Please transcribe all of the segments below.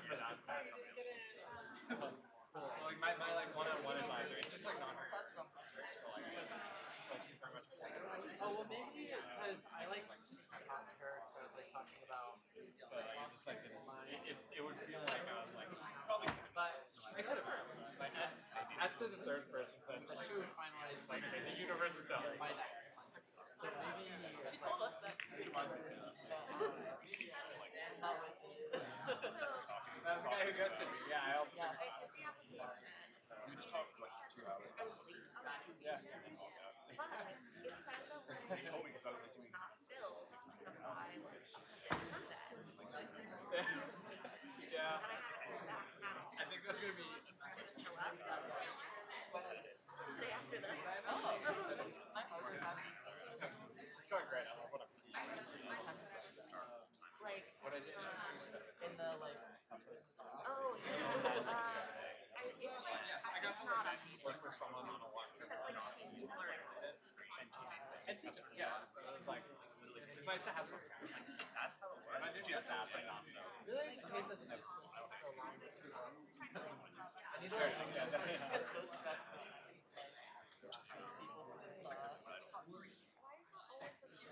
for that. Like my like one-on-one advisor, it's just like not her class is on research, so like she's very much. Oh well, maybe because I like talked to her because I was like talking about. So like it just like it would feel like I was like probably, but I could have. Like after the third person said that she would finalize like the universe is done. So maybe she told us that. maybe not with this. That was the guy who ghosted me. Yeah, I also. Yeah. We just talked for like 2 hours. I was late on the Yeah. application, but it said the link They told me because I was like doing. not filled, you can apply like up to this Sunday. So I said, Yeah. and I haven't heard back now. I think that's gonna be. Show up. Day after this. My mother has me. It's going great. I love what I'm. Like, What I did. In the like. oh, it's like, I got it's to not like a work with someone on a long It term. says like change and learn. And teaching, yeah. So it's like it's nice to have something. That's how it works. And I did have that right now. So. Really, I just hate that it's so long. I need to like get so stressed with people for this class.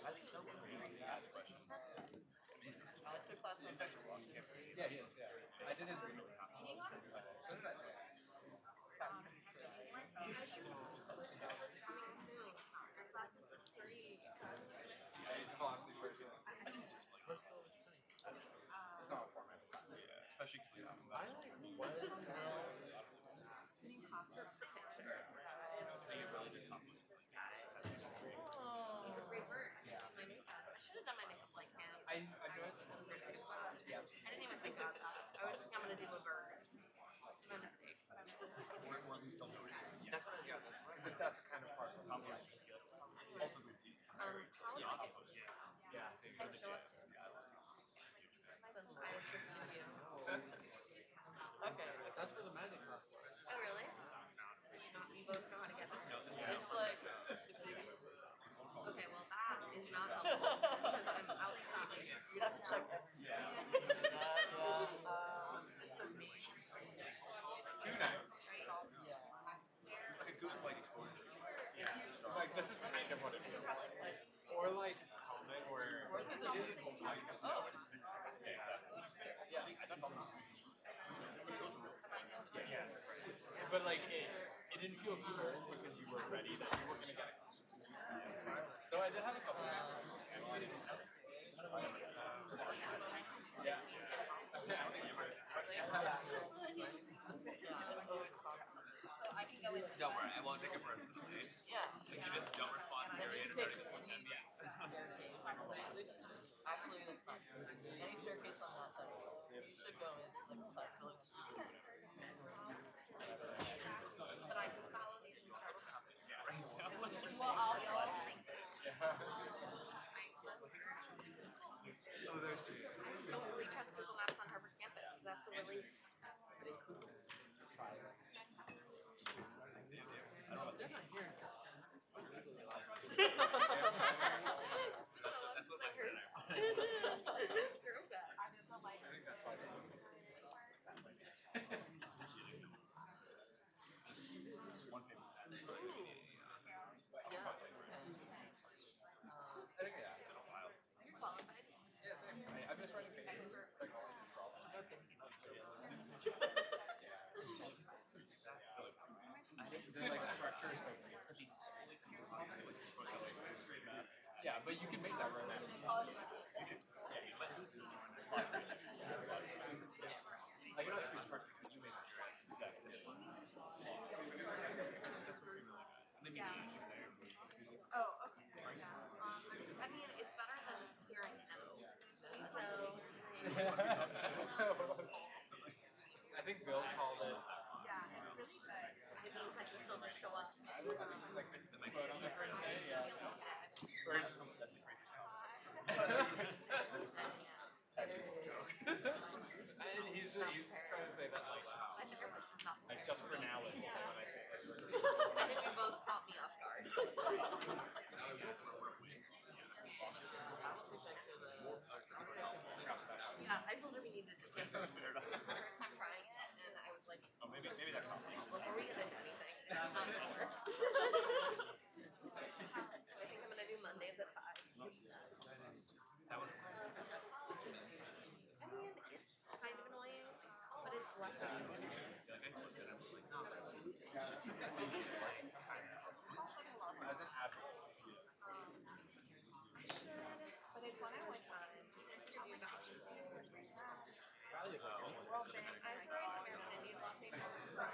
That's so cool. That's questions. Alex took class with Patrick Washington. Yeah, he is. Yeah. I did his reading. So did I. He's a philosophy person. It's not a format. Yeah. Especially because I like what is He's a great word. I knew that. I should have done my makeup like him. I noticed For the first 2 class. Yeah. I didn't even think about that. I was just like, I'm gonna do a bird. It's my mistake. Or at least they'll notice. That's what. Yeah, that's what. Because that's kind of part of the competition. Also good tea. How would I get to Yeah. So you're the show up gym. to? Since I assisted you. Okay. that's for the magic class. Oh, really? So you both know how to get there? It's like Okay, well that is not helpful because I'm outside. you'd have to check everything. Yeah. It's the main 2 nights. Yeah. Like a good like exposure. Yeah. Like this is kind of what it feels like. Or like comment where. Sports is a good Oh. Yeah, exactly. Yeah. I don't know. Yeah. But like it didn't feel good because you were ready that you were gonna get it. Though I did have a couple of yeah. So I can go in. Don't worry, I won't take it personally. Yeah. Like you just don't respond to And your you answer. take staircase. Actually, like any staircase on that side. So you should go in like the side building. But I can follow these instructions. Well, I'll be like, Oh, there's two. Don't really trust Google Maps on Harvard campus. That's a really They're not here. That's what my friend true that. I think that's why. One paper. yeah. I think yeah. You're qualified. Yes, I'm just writing papers. Like all these problems. The like structure is so weird. Yeah, but you can make that right now. I can also be structured, but you make it exactly. Yeah. Oh, okay. Yeah. I mean, it's better than hearing him. So. I think Bill called it. Yeah, it's really good. It means I can still just show up. Like the quote on the first day, yeah. Or it's just and he's trying to say that like My therapist is not like just for now is what I say. I think you both caught me off guard. Yeah, I told her we needed to take her first Probably a Greece Well, one. I feel like American Indian law people, but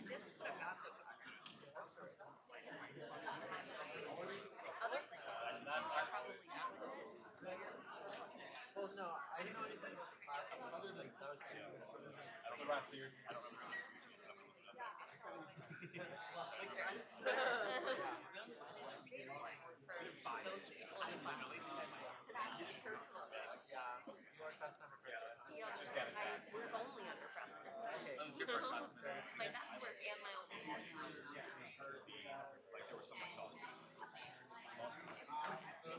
this is what I've got so far. Other places are probably done with it. Well, no, I didn't know anything about the class other than those two. The last year, I don't remember. Well, like, I didn't For those people in class. Personal. yeah, your class number first. Just got it. We're only under precedent. Okay. This is your first class. My best work and my only work. Like there was so much sauce.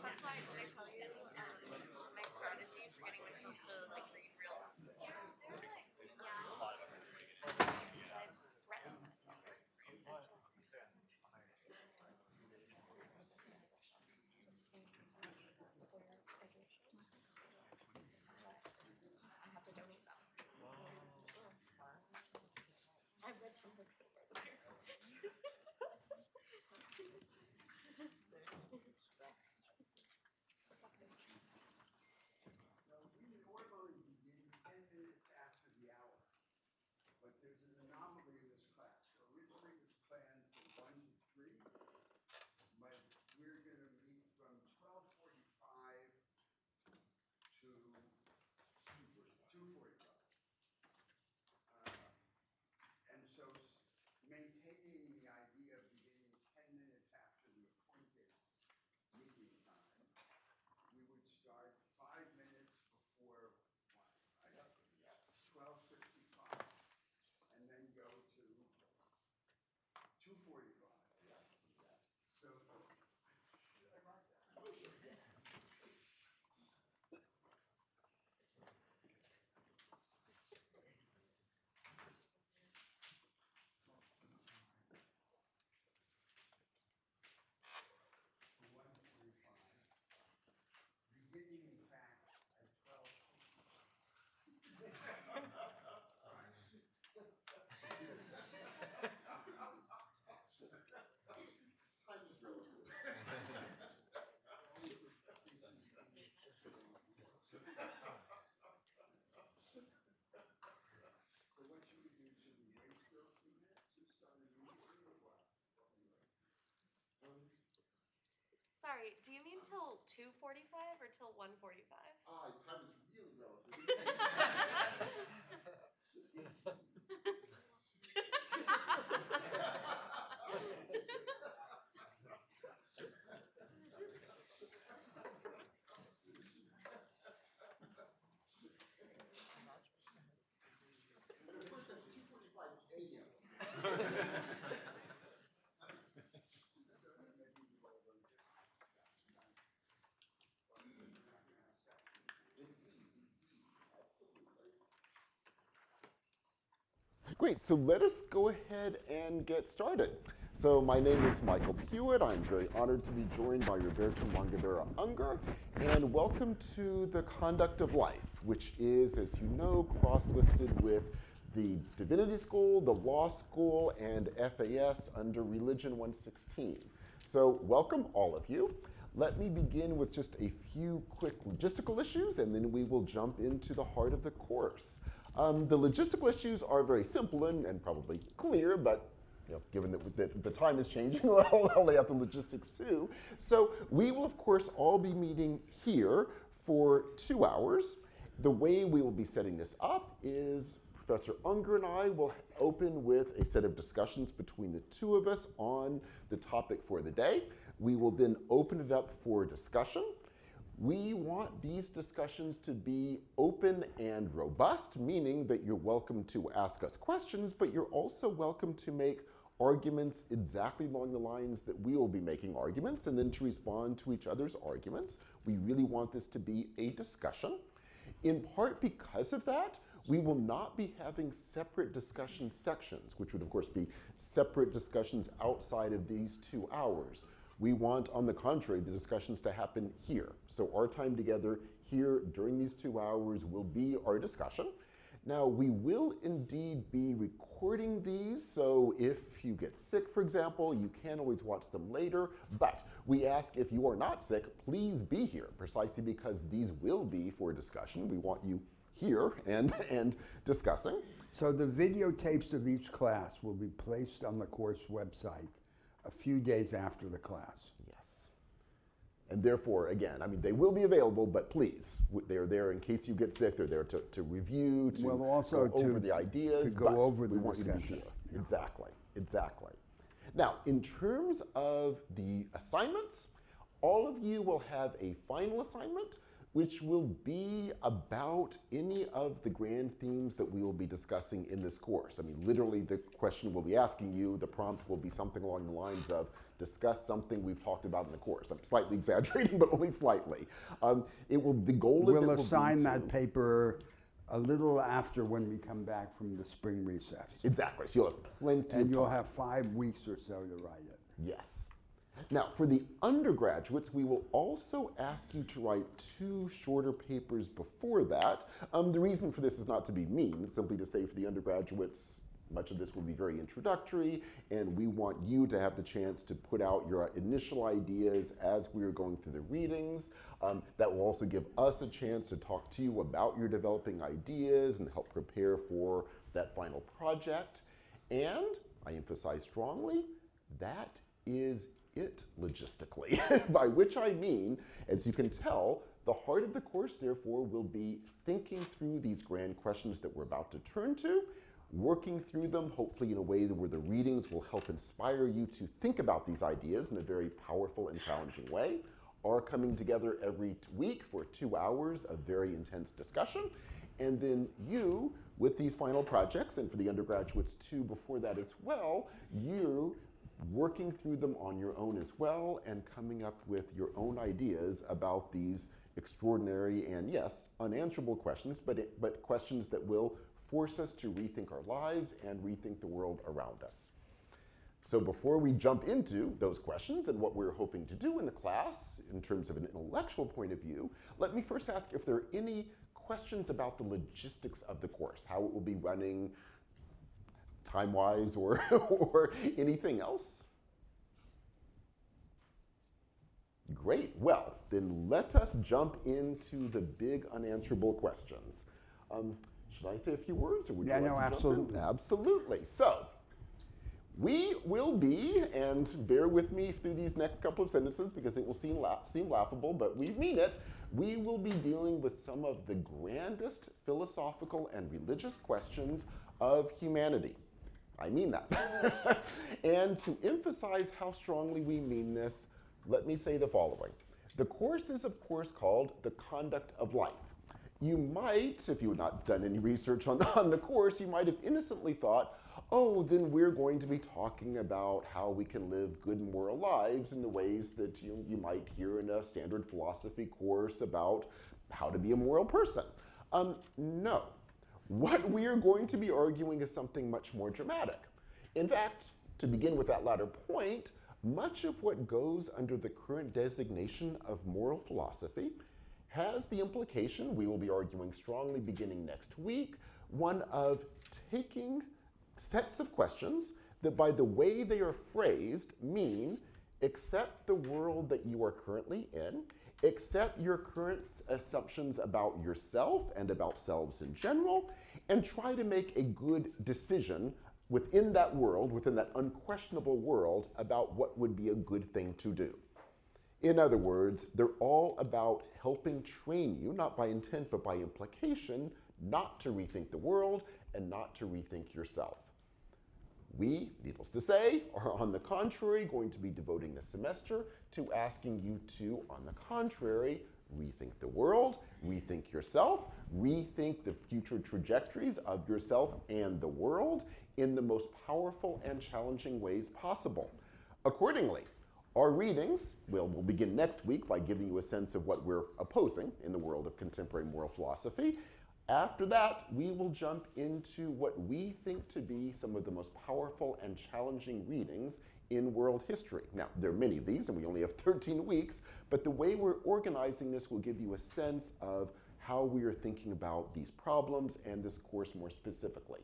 That's why did I tell you my strategy for getting myself to like read real books this year? Yeah. I threatened myself. I have to donate them. I've read 10 books so far this year. We normally begin 10 minutes after the hour, but there's an anomaly in this class. So originally it was planned from 1 to 3, but we're going to meet from 12:45 to 2:45. And so maintaining the idea of beginning 10 minutes after the appointed meeting time, we would start 5 minutes before 1, right? 12:55, and then go to 2:45. So, should I write that? To 1:45, beginning in fact at 12:50. Time is relative. So what should we do? Should we wait still a few minutes to start immediately or what? Sorry, do you mean till 2:45 or till 1:45? Time is really relative. And of course, that's 2:45 a.m. Great, so let us go ahead and get started. So my name is Michael Hewitt. I'm very honored to be joined by Roberto Mangadera Unger, and welcome to the Conduct of Life, which is, as you know, cross-listed with the Divinity School, the Law School, and FAS under Religion 116. So welcome all of you. Let me begin with just a few quick logistical issues, and then we will jump into the heart of the course. The logistical issues are very simple and probably clear, but given that the time is changing, I'll lay out the logistics too. So we will, of course, all be meeting here for 2 hours. The way we will be setting this up is Professor Unger and I will open with a set of discussions between the two of us on the topic for the day. We will then open it up for discussion. We want these discussions to be open and robust, meaning that you're welcome to ask us questions, but you're also welcome to make arguments exactly along the lines that we will be making arguments, and then to respond to each other's arguments. We really want this to be a discussion. In part because of that, we will not be having separate discussion sections, which would of course be separate discussions outside of these 2 hours. We want, on the contrary, the discussions to happen here. So our time together here during these 2 hours will be our discussion. Now, we will indeed be recording these, so if you get sick, for example, you can always watch them later, but we ask if you are not sick, please be here, precisely because these will be for discussion. We want you here and discussing. So the videotapes of each class will be placed on the course website a few days after the class. Yes. And therefore, again, I mean, they will be available, but please, they're there in case you get sick. They're there to review, to also go over the ideas. to go but over we the want you to be discussion. here. Exactly, exactly. Now, in terms of the assignments, all of you will have a final assignment, which will be about any of the grand themes that we will be discussing in this course. I mean, literally, the question we'll be asking you, the prompt will be something along the lines of, discuss something we've talked about in the course. I'm slightly exaggerating, but only slightly. The goal of it will We'll be assign that to- paper a little after when we come back from the spring recess. Exactly, so you'll have plenty And of you'll time. have 5 weeks or so to write it. Yes. Now, for the undergraduates, we will also ask you to write 2 shorter papers before that. The reason for this is not to be mean, it's simply to say for the undergraduates, much of this will be very introductory, and we want you to have the chance to put out your initial ideas as we are going through the readings. That will also give us a chance to talk to you about your developing ideas and help prepare for that final project. And I emphasize strongly, that is it logistically, by which I mean, as you can tell, the heart of the course, therefore, will be thinking through these grand questions that we're about to turn to, working through them, hopefully in a way where the readings will help inspire you to think about these ideas in a very powerful and challenging way, are coming together every week for 2 hours of very intense discussion, and then you, with these final projects, and for the undergraduates too before that as well, you working through them on your own as well and coming up with your own ideas about these extraordinary and, yes, unanswerable questions, but questions that will force us to rethink our lives and rethink the world around us. So before we jump into those questions and what we're hoping to do in the class in terms of an intellectual point of view, let me first ask if there are any questions about the logistics of the course, how it will be running time-wise or, or anything else? Great, well, then let us jump into the big unanswerable questions. Should I say a few words, or would you like to jump in? Absolutely. Absolutely. So, we will be, and bear with me through these next couple of sentences because it will seem laughable, but we mean it. We will be dealing with some of the grandest philosophical and religious questions of humanity. I mean that. And to emphasize how strongly we mean this, let me say the following. The course is, of course, called The Conduct of Life. You might, if you had not done any research on the course, you might have innocently thought, oh, then we're going to be talking about how we can live good moral lives in the ways that you might hear in a standard philosophy course about how to be a moral person. No. What we are going to be arguing is something much more dramatic. In fact, to begin with that latter point, much of what goes under the current designation of moral philosophy has the implication, we will be arguing strongly beginning next week, one of taking sets of questions that by the way they are phrased mean accept the world that you are currently in, accept your current assumptions about yourself and about selves in general, and try to make a good decision within that world, within that unquestionable world, about what would be a good thing to do. In other words, they're all about helping train you, not by intent, but by implication, not to rethink the world and not to rethink yourself. We, needless to say, are on the contrary going to be devoting this semester to asking you to, on the contrary, rethink the world, rethink yourself, rethink the future trajectories of yourself and the world in the most powerful and challenging ways possible. Accordingly, our readings, we'll begin next week by giving you a sense of what we're opposing in the world of contemporary moral philosophy. After that, we will jump into what we think to be some of the most powerful and challenging readings in world history. Now, there are many of these, and we only have 13 weeks, but the way we're organizing this will give you a sense of how we are thinking about these problems and this course more specifically.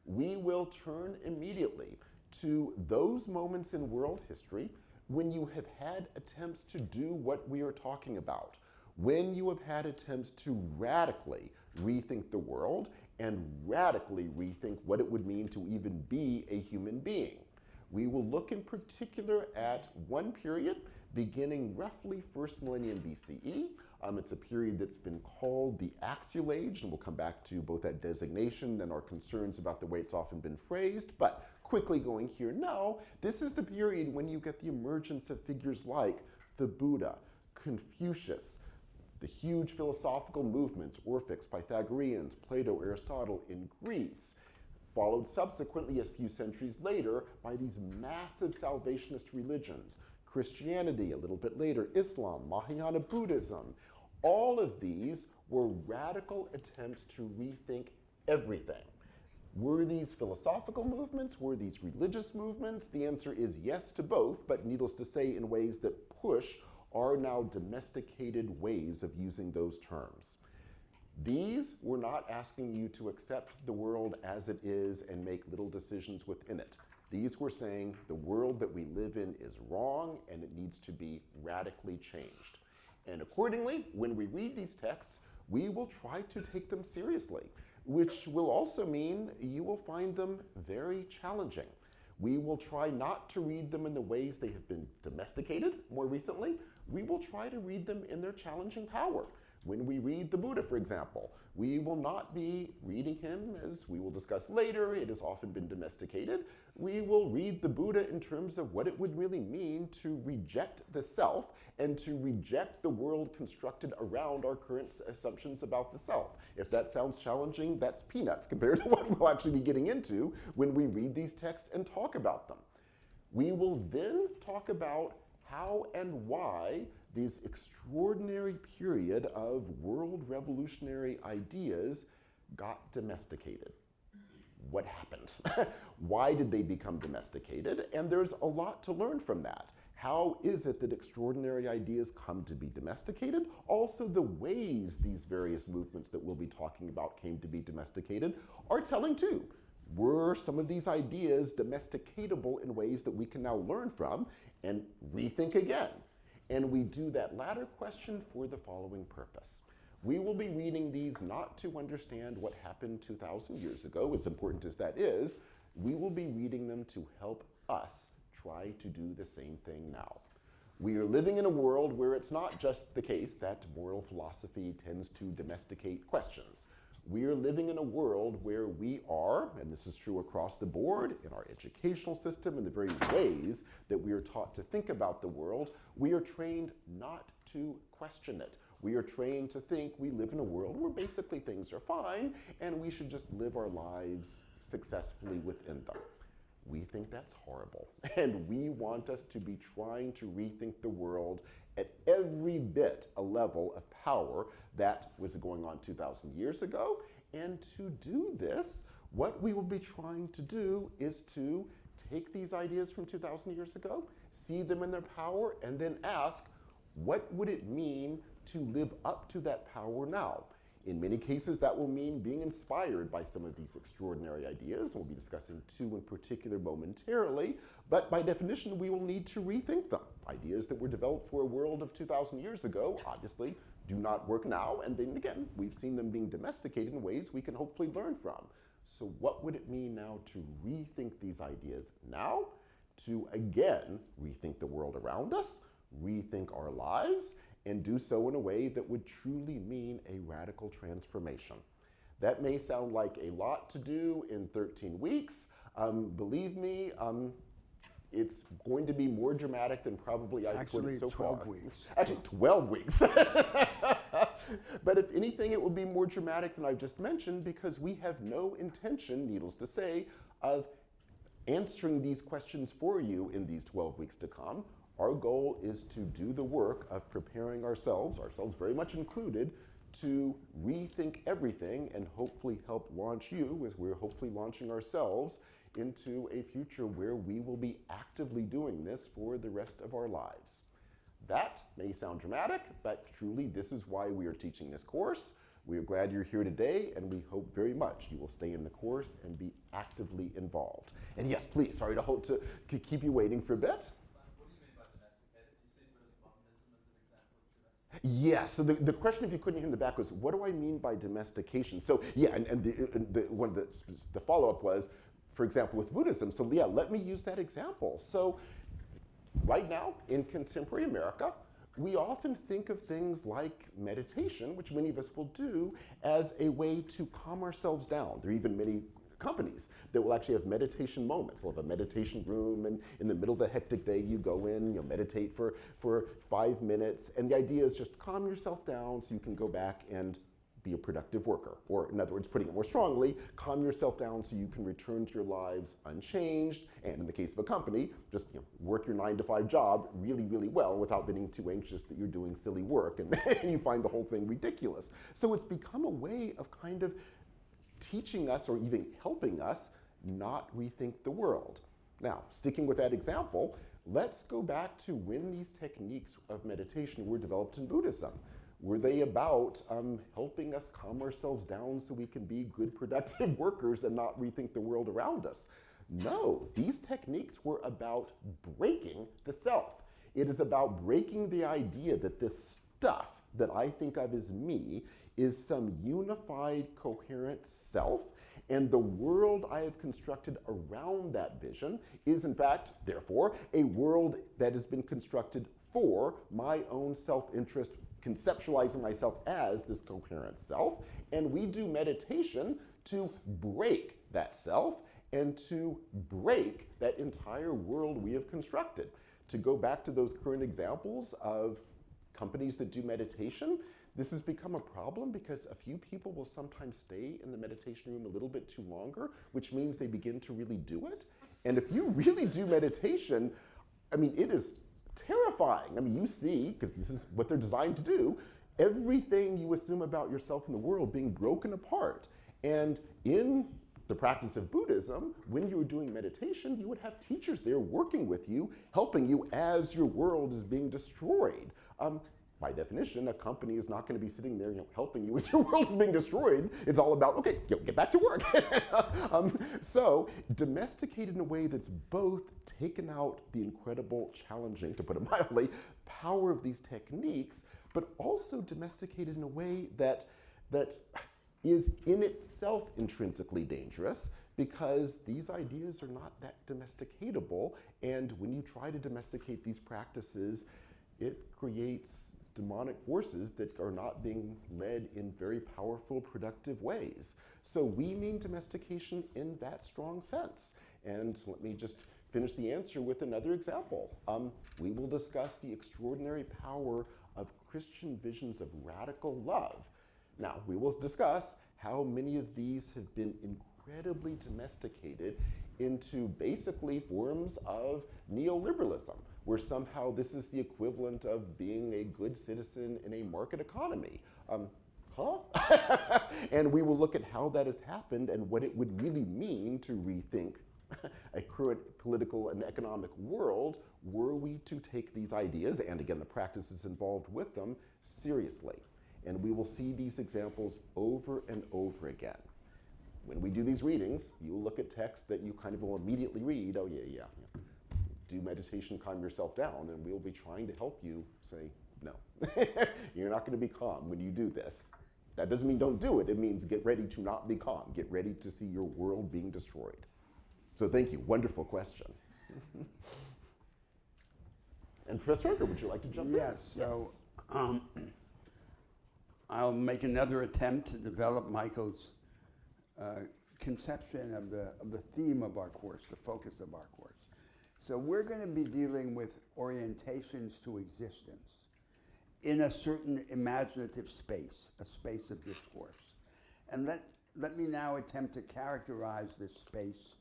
We will turn immediately to those moments in world history when you have had attempts to do what we are talking about, when you have had attempts to radically rethink the world and radically rethink what it would mean to even be a human being. We will look in particular at one period beginning roughly 1st millennium BCE. It's a period that's been called the Axial Age, and we'll come back to both that designation and our concerns about the way it's often been phrased. But quickly going here now, this is the period when you get the emergence of figures like the Buddha, Confucius, the huge philosophical movements, Orphics, Pythagoreans, Plato, Aristotle in Greece, followed subsequently a few centuries later by these massive salvationist religions, Christianity a little bit later, Islam, Mahayana Buddhism. All of these were radical attempts to rethink everything. Were these philosophical movements? Were these religious movements? The answer is yes to both, but needless to say in ways that push our now domesticated ways of using those terms. These were not asking you to accept the world as it is and make little decisions within it. These were saying the world that we live in is wrong and it needs to be radically changed. And accordingly, when we read these texts, we will try to take them seriously, which will also mean you will find them very challenging. We will try not to read them in the ways they have been domesticated more recently. We will try to read them in their challenging power. When we read the Buddha, for example, we will not be reading him, as we will discuss later, it has often been domesticated. We will read the Buddha in terms of what it would really mean to reject the self and to reject the world constructed around our current assumptions about the self. If that sounds challenging, that's peanuts compared to what we'll actually be getting into when we read these texts and talk about them. We will then talk about how and why this extraordinary period of world revolutionary ideas got domesticated. What happened? Why did they become domesticated? And there's a lot to learn from that. How is it that extraordinary ideas come to be domesticated? Also, the ways these various movements that we'll be talking about came to be domesticated are telling too. Were some of these ideas domesticatable in ways that we can now learn from and rethink again? And we do that latter question for the following purpose. We will be reading these not to understand what happened 2,000 years ago, as important as that is. We will be reading them to help us try to do the same thing now. We are living in a world where it's not just the case that moral philosophy tends to domesticate questions. We are living in a world where we are, and this is true across the board in our educational system and the very ways that we are taught to think about the world, we are trained not to question it. We are trained to think we live in a world where basically things are fine and we should just live our lives successfully within them. We think that's horrible, and we want us to be trying to rethink the world at every bit a level of power that was going on 2,000 years ago. And to do this, what we will be trying to do is to take these ideas from 2,000 years ago, see them in their power, and then ask, what would it mean to live up to that power now? In many cases, that will mean being inspired by some of these extraordinary ideas. We'll be discussing two in particular momentarily, but by definition, we will need to rethink them. Ideas that were developed for a world of 2,000 years ago, obviously, do not work now, and then again, we've seen them being domesticated in ways we can hopefully learn from. So what would it mean now to rethink these ideas now, to again rethink the world around us, rethink our lives, and do so in a way that would truly mean a radical transformation? That may sound like a lot to do in 13 weeks. Believe me, it's going to be more dramatic than probably I've put it so far. 12 weeks. Actually, 12 weeks. But if anything, it will be more dramatic than I've just mentioned, because we have no intention, needless to say, of answering these questions for you in these 12 weeks to come. Our goal is to do the work of preparing ourselves very much included, to rethink everything and hopefully help launch you, as we're hopefully launching ourselves, into a future where we will be actively doing this for the rest of our lives. That may sound dramatic, but truly this is why we are teaching this course. We are glad you're here today, and we hope very much you will stay in the course and be actively involved. And yes, please, sorry to keep you waiting for a bit. Yes, so the question, if you couldn't hear in the back, was what do I mean by domestication? So yeah, and the follow-up was, for example, with Buddhism. So yeah, let me use that example. So right now, in contemporary America, we often think of things like meditation, which many of us will do, as a way to calm ourselves down. There are even many companies that will actually have meditation moments. They'll have a meditation room, and in the middle of a hectic day, you go in, you'll meditate for 5 minutes, and the idea is just calm yourself down so you can go back and be a productive worker. Or in other words, putting it more strongly, calm yourself down so you can return to your lives unchanged, and in the case of a company, just work your 9-to-5 job really, really well without being too anxious that you're doing silly work, and you find the whole thing ridiculous. So it's become a way of kind of teaching us, or even helping us, not rethink the world. Now, sticking with that example, let's go back to when these techniques of meditation were developed in Buddhism. Were they about helping us calm ourselves down so we can be good, productive workers and not rethink the world around us? No, these techniques were about breaking the self. It is about breaking the idea that this stuff that I think of as me is some unified, coherent self, and the world I have constructed around that vision is, in fact, therefore, a world that has been constructed for my own self-interest, conceptualizing myself as this coherent self, and we do meditation to break that self and to break that entire world we have constructed. To go back to those current examples of companies that do meditation, this has become a problem because a few people will sometimes stay in the meditation room a little bit too longer, which means they begin to really do it. And if you really do meditation, I mean, it is terrifying. I mean, you see, because this is what they're designed to do, everything you assume about yourself in the world being broken apart. And in the practice of Buddhism, when you were doing meditation, you would have teachers there working with you, helping you as your world is being destroyed. By definition, a company is not going to be sitting there, helping you as your world is being destroyed. It's all about, okay, get back to work. So domesticated in a way that's both taken out the incredible, challenging, to put it mildly, power of these techniques, but also domesticated in a way that is in itself intrinsically dangerous, because these ideas are not that domesticatable, and when you try to domesticate these practices, it creates demonic forces that are not being led in very powerful, productive ways. So we mean domestication in that strong sense. And let me just finish the answer with another example. We will discuss the extraordinary power of Christian visions of radical love. Now, we will discuss how many of these have been incredibly domesticated into basically forms of neoliberalism, where somehow this is the equivalent of being a good citizen in a market economy. And we will look at how that has happened and what it would really mean to rethink a current political and economic world were we to take these ideas, and again the practices involved with them, seriously. And we will see these examples over and over again. When we do these readings, you will look at texts that you kind of will immediately read, oh yeah. Do meditation, calm yourself down, and we'll be trying to help you say, no, you're not going to be calm when you do this. That doesn't mean don't do it. It means get ready to not be calm. Get ready to see your world being destroyed. So thank you. Wonderful question. And Professor Unger, would you like to jump in? Yes. So I'll make another attempt to develop Michael's conception of the theme of our course, the focus of our course. So we're going to be dealing with orientations to existence in a certain imaginative space, a space of discourse. And let me now attempt to characterize this space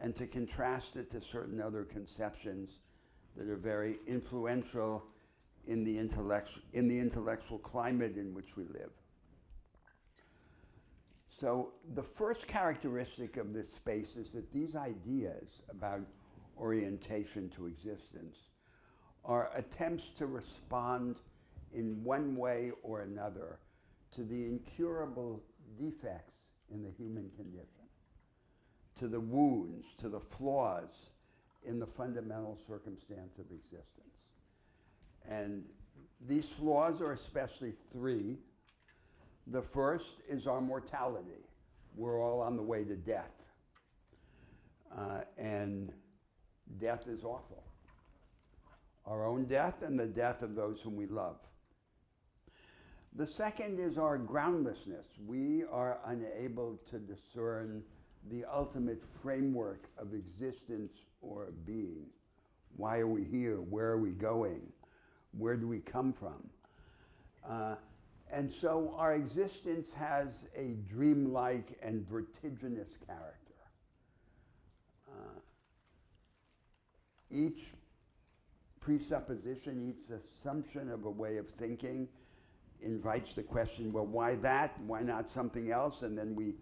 and to contrast it to certain other conceptions that are very influential in the intellectual climate in which we live. So the first characteristic of this space is that these ideas about orientation to existence are attempts to respond in one way or another to the incurable defects in the human condition, to the wounds, to the flaws in the fundamental circumstance of existence. And these flaws are especially three. The first is our mortality. We're all on the way to death. And death is awful. Our own death and the death of those whom we love. The second is our groundlessness. We are unable to discern the ultimate framework of existence or being. Why are we here? Where are we going? Where do we come from? And so our existence has a dreamlike and vertiginous character. Each presupposition, each assumption of a way of thinking invites the question, well, why that? Why not something else? And then we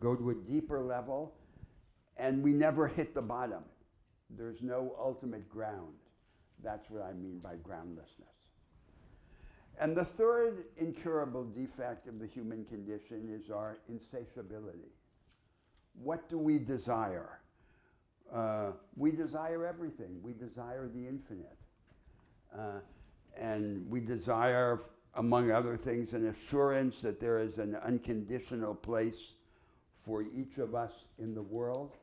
go to a deeper level, and we never hit the bottom. There's no ultimate ground. That's what I mean by groundlessness. And the third incurable defect of the human condition is our insatiability. What do we desire? We desire everything. We desire the infinite. And we desire, among other things, an assurance that there is an unconditional place for each of us in the world.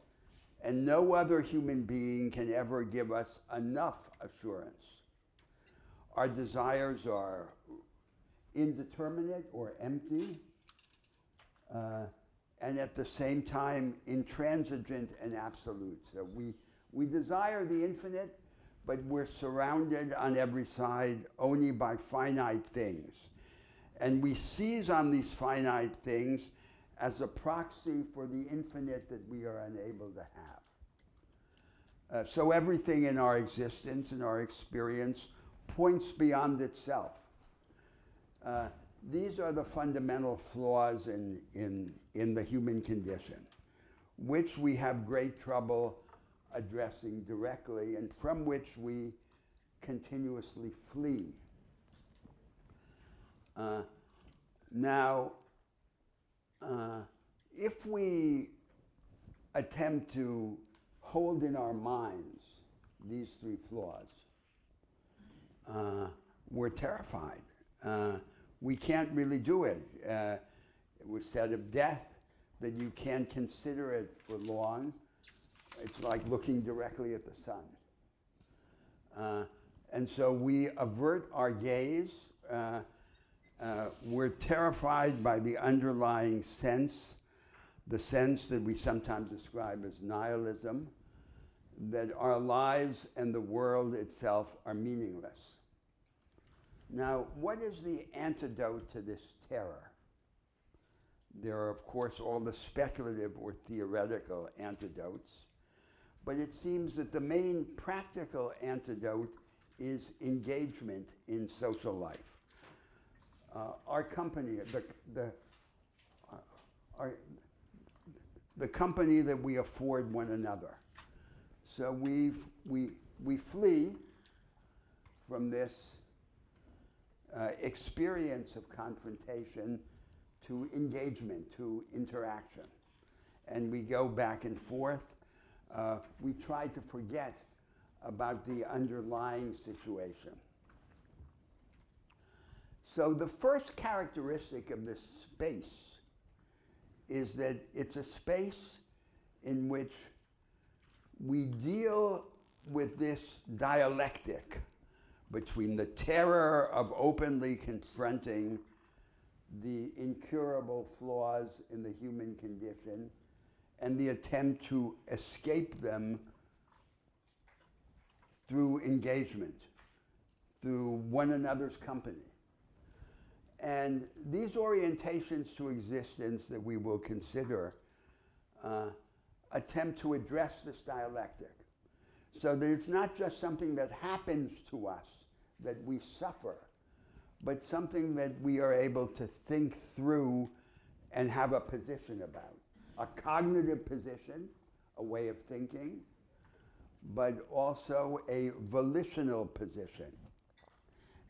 And no other human being can ever give us enough assurance. Our desires are indeterminate or empty, and at the same time intransigent and absolute. So we desire the infinite, but we're surrounded on every side only by finite things. And we seize on these finite things as a proxy for the infinite that we are unable to have. So everything in our existence, in our experience, points beyond itself. These are the fundamental flaws in the human condition, which we have great trouble addressing directly and from which we continuously flee. Now, if we attempt to hold in our minds these three flaws, we're terrified. We can't really do it. It was said of death that you can't consider it for long. It's like looking directly at the sun. And so we avert our gaze. We're terrified by the underlying sense, the sense that we sometimes describe as nihilism, that our lives and the world itself are meaningless. Now, what is the antidote to this terror? There are, of course, all the speculative or theoretical antidotes, but it seems that the main practical antidote is engagement in social life. Our company, the company that we afford one another. So we flee from this experience of confrontation to engagement, to interaction. And we go back and forth. We try to forget about the underlying situation. So the first characteristic of this space is that it's a space in which we deal with this dialectic between the terror of openly confronting the incurable flaws in the human condition and the attempt to escape them through engagement, through one another's company. And these orientations to existence that we will consider attempt to address this dialectic, so that it's not just something that happens to us, that we suffer, but something that we are able to think through and have a position about. A cognitive position, a way of thinking, but also a volitional position,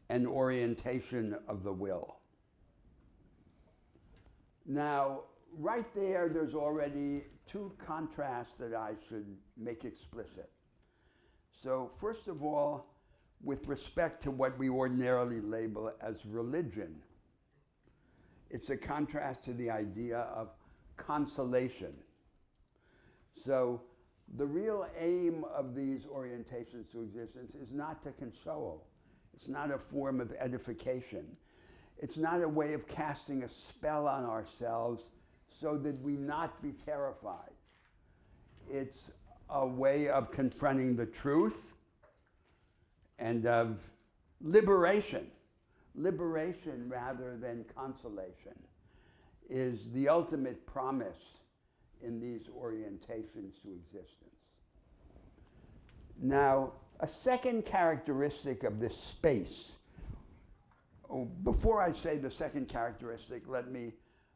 an orientation of the will. Now, right there's already two contrasts that I should make explicit. So, first of all, with respect to what we ordinarily label as religion, it's a contrast to the idea of consolation. So, the real aim of these orientations to existence is not to console. It's not a form of edification. It's not a way of casting a spell on ourselves so that we not be terrified. It's a way of confronting the truth and of liberation. Liberation rather than consolation is the ultimate promise in these orientations to existence. Now, a second characteristic of this space, before I say the second characteristic, let me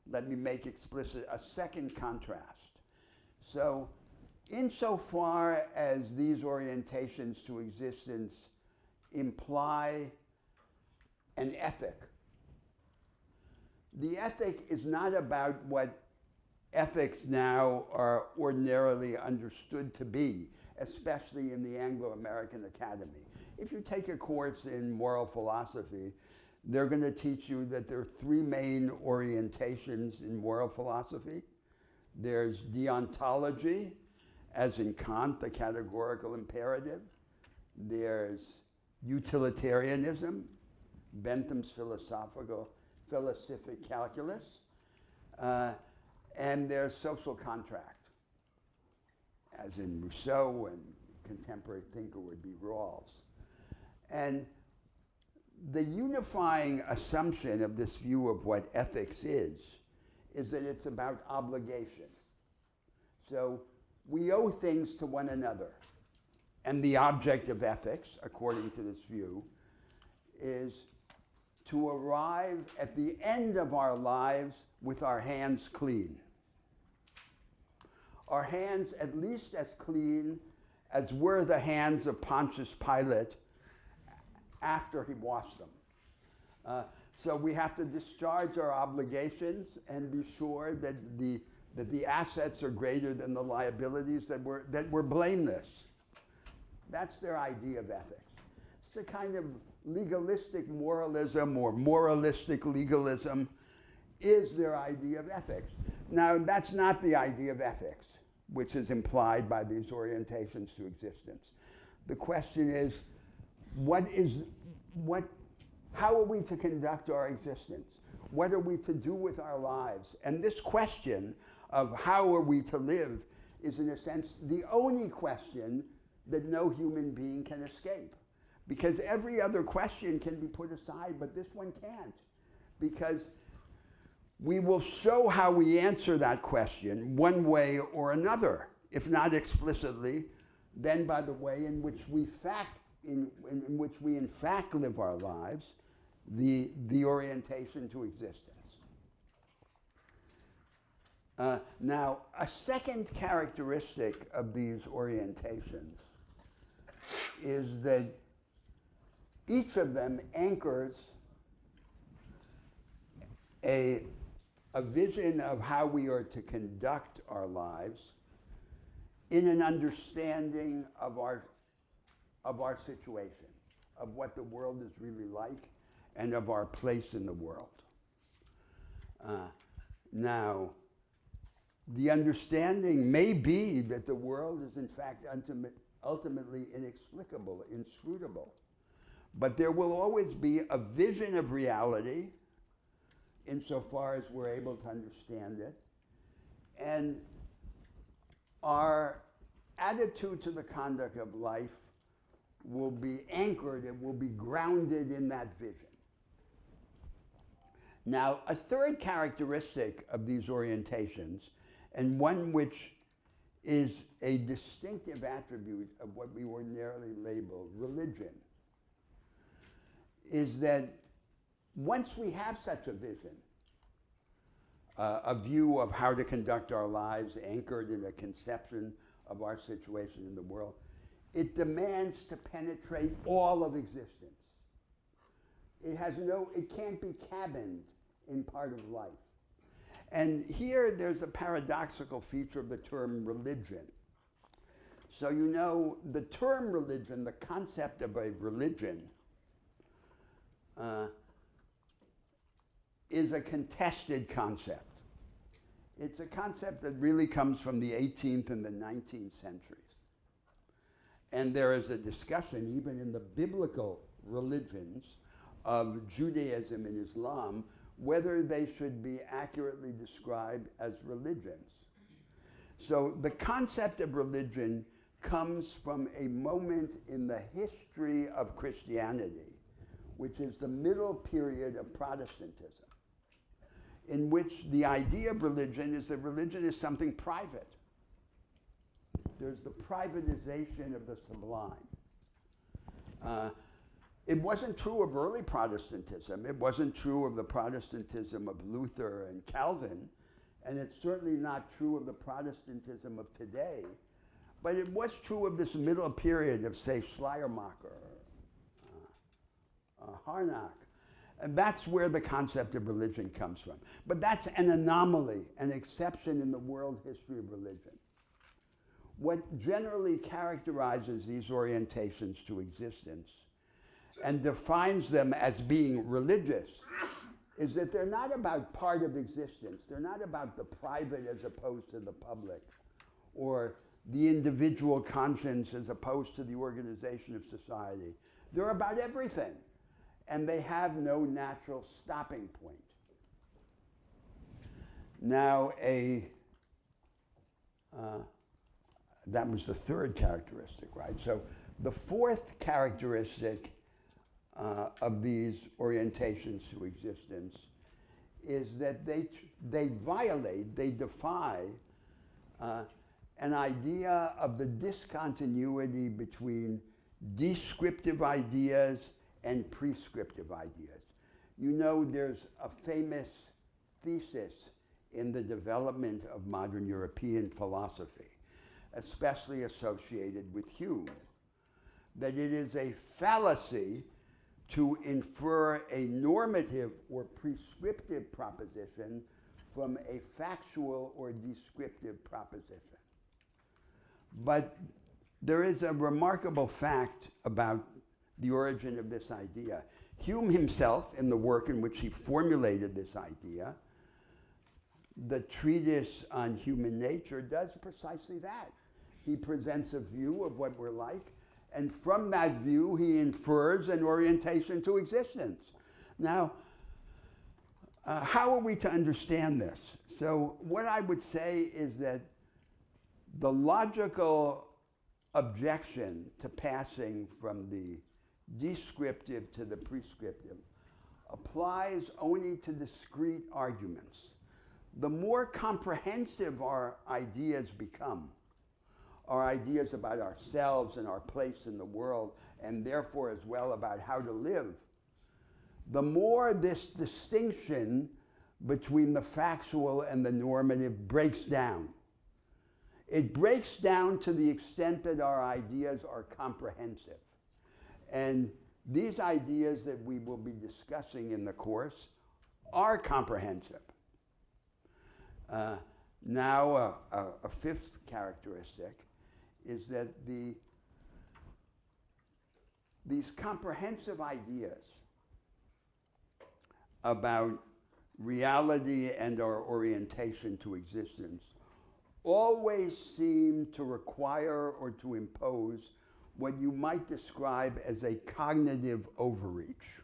make explicit a second contrast. So, insofar as these orientations to existence imply an ethic, the ethic is not about what ethics now are ordinarily understood to be, especially in the Anglo-American Academy. If you take a course in moral philosophy, they're going to teach you that there are three main orientations in moral philosophy. There's deontology, as in Kant, the categorical imperative. There's utilitarianism, Bentham's philosophic calculus. And there's social contract, as in Rousseau, and contemporary thinker would be Rawls. And the unifying assumption of this view of what ethics is that it's about obligation. So we owe things to one another. And the object of ethics, according to this view, is to arrive at the end of our lives with our hands clean. Our hands at least as clean as were the hands of Pontius Pilate after he washed them. So we have to discharge our obligations and be sure that the assets are greater than the liabilities, that we're blameless. That's their idea of ethics. It's a kind of legalistic moralism or moralistic legalism is their idea of ethics. Now, that's not the idea of ethics, which is implied by these orientations to existence. The question is, how are we to conduct our existence? What are we to do with our lives? And this question of how are we to live is, in a sense, the only question that no human being can escape. Because every other question can be put aside, but this one can't. Because we will show how we answer that question one way or another, if not explicitly, then by the way in which we in fact live our lives, the orientation to existence. Now, a second characteristic of these orientations is that each of them anchors a vision of how we are to conduct our lives in an understanding of our situation, of what the world is really like, and of our place in the world. Now, the understanding may be that the world is in fact ultimately inexplicable, inscrutable. But there will always be a vision of reality insofar as we're able to understand it. And our attitude to the conduct of life will be anchored, it will be grounded in that vision. Now, a third characteristic of these orientations, and one which is a distinctive attribute of what we ordinarily label religion, is that once we have such a vision, a view of how to conduct our lives anchored in a conception of our situation in the world. It demands to penetrate all of existence. It can't be cabined in part of life. And here there's a paradoxical feature of the term religion. So you know, the term religion, the concept of a religion, is a contested concept. It's a concept that really comes from the 18th and the 19th centuries. And there is a discussion, even in the biblical religions of Judaism and Islam, whether they should be accurately described as religions. So the concept of religion comes from a moment in the history of Christianity, which is the middle period of Protestantism, in which the idea of religion is that religion is something private. There's the privatization of the sublime. It wasn't true of early Protestantism. It wasn't true of the Protestantism of Luther and Calvin, and it's certainly not true of the Protestantism of today. But it was true of this middle period of, say, Schleiermacher, Harnack. And that's where the concept of religion comes from. But that's an anomaly, an exception in the world history of religion. What generally characterizes these orientations to existence and defines them as being religious is that they're not about part of existence. They're not about the private as opposed to the public, or the individual conscience as opposed to the organization of society. They're about everything. And they have no natural stopping point. Now, that was the third characteristic, right? So the fourth characteristic of these orientations to existence is that they defy an idea of the discontinuity between descriptive ideas and prescriptive ideas. You know, there's a famous thesis in the development of modern European philosophy, especially associated with Hume, that it is a fallacy to infer a normative or prescriptive proposition from a factual or descriptive proposition. But there is a remarkable fact about the origin of this idea. Hume himself, in the work in which he formulated this idea, the treatise on human nature, does precisely that. He presents a view of what we're like, and from that view he infers an orientation to existence. Now, how are we to understand this? So what I would say is that the logical objection to passing from the descriptive to the prescriptive applies only to discrete arguments. The more comprehensive our ideas become, our ideas about ourselves and our place in the world, and therefore as well about how to live, the more this distinction between the factual and the normative breaks down. It breaks down to the extent that our ideas are comprehensive. And these ideas that we will be discussing in the course are comprehensive. Now, a fifth characteristic is that these comprehensive ideas about reality and our orientation to existence always seem to require or to impose what you might describe as a cognitive overreach.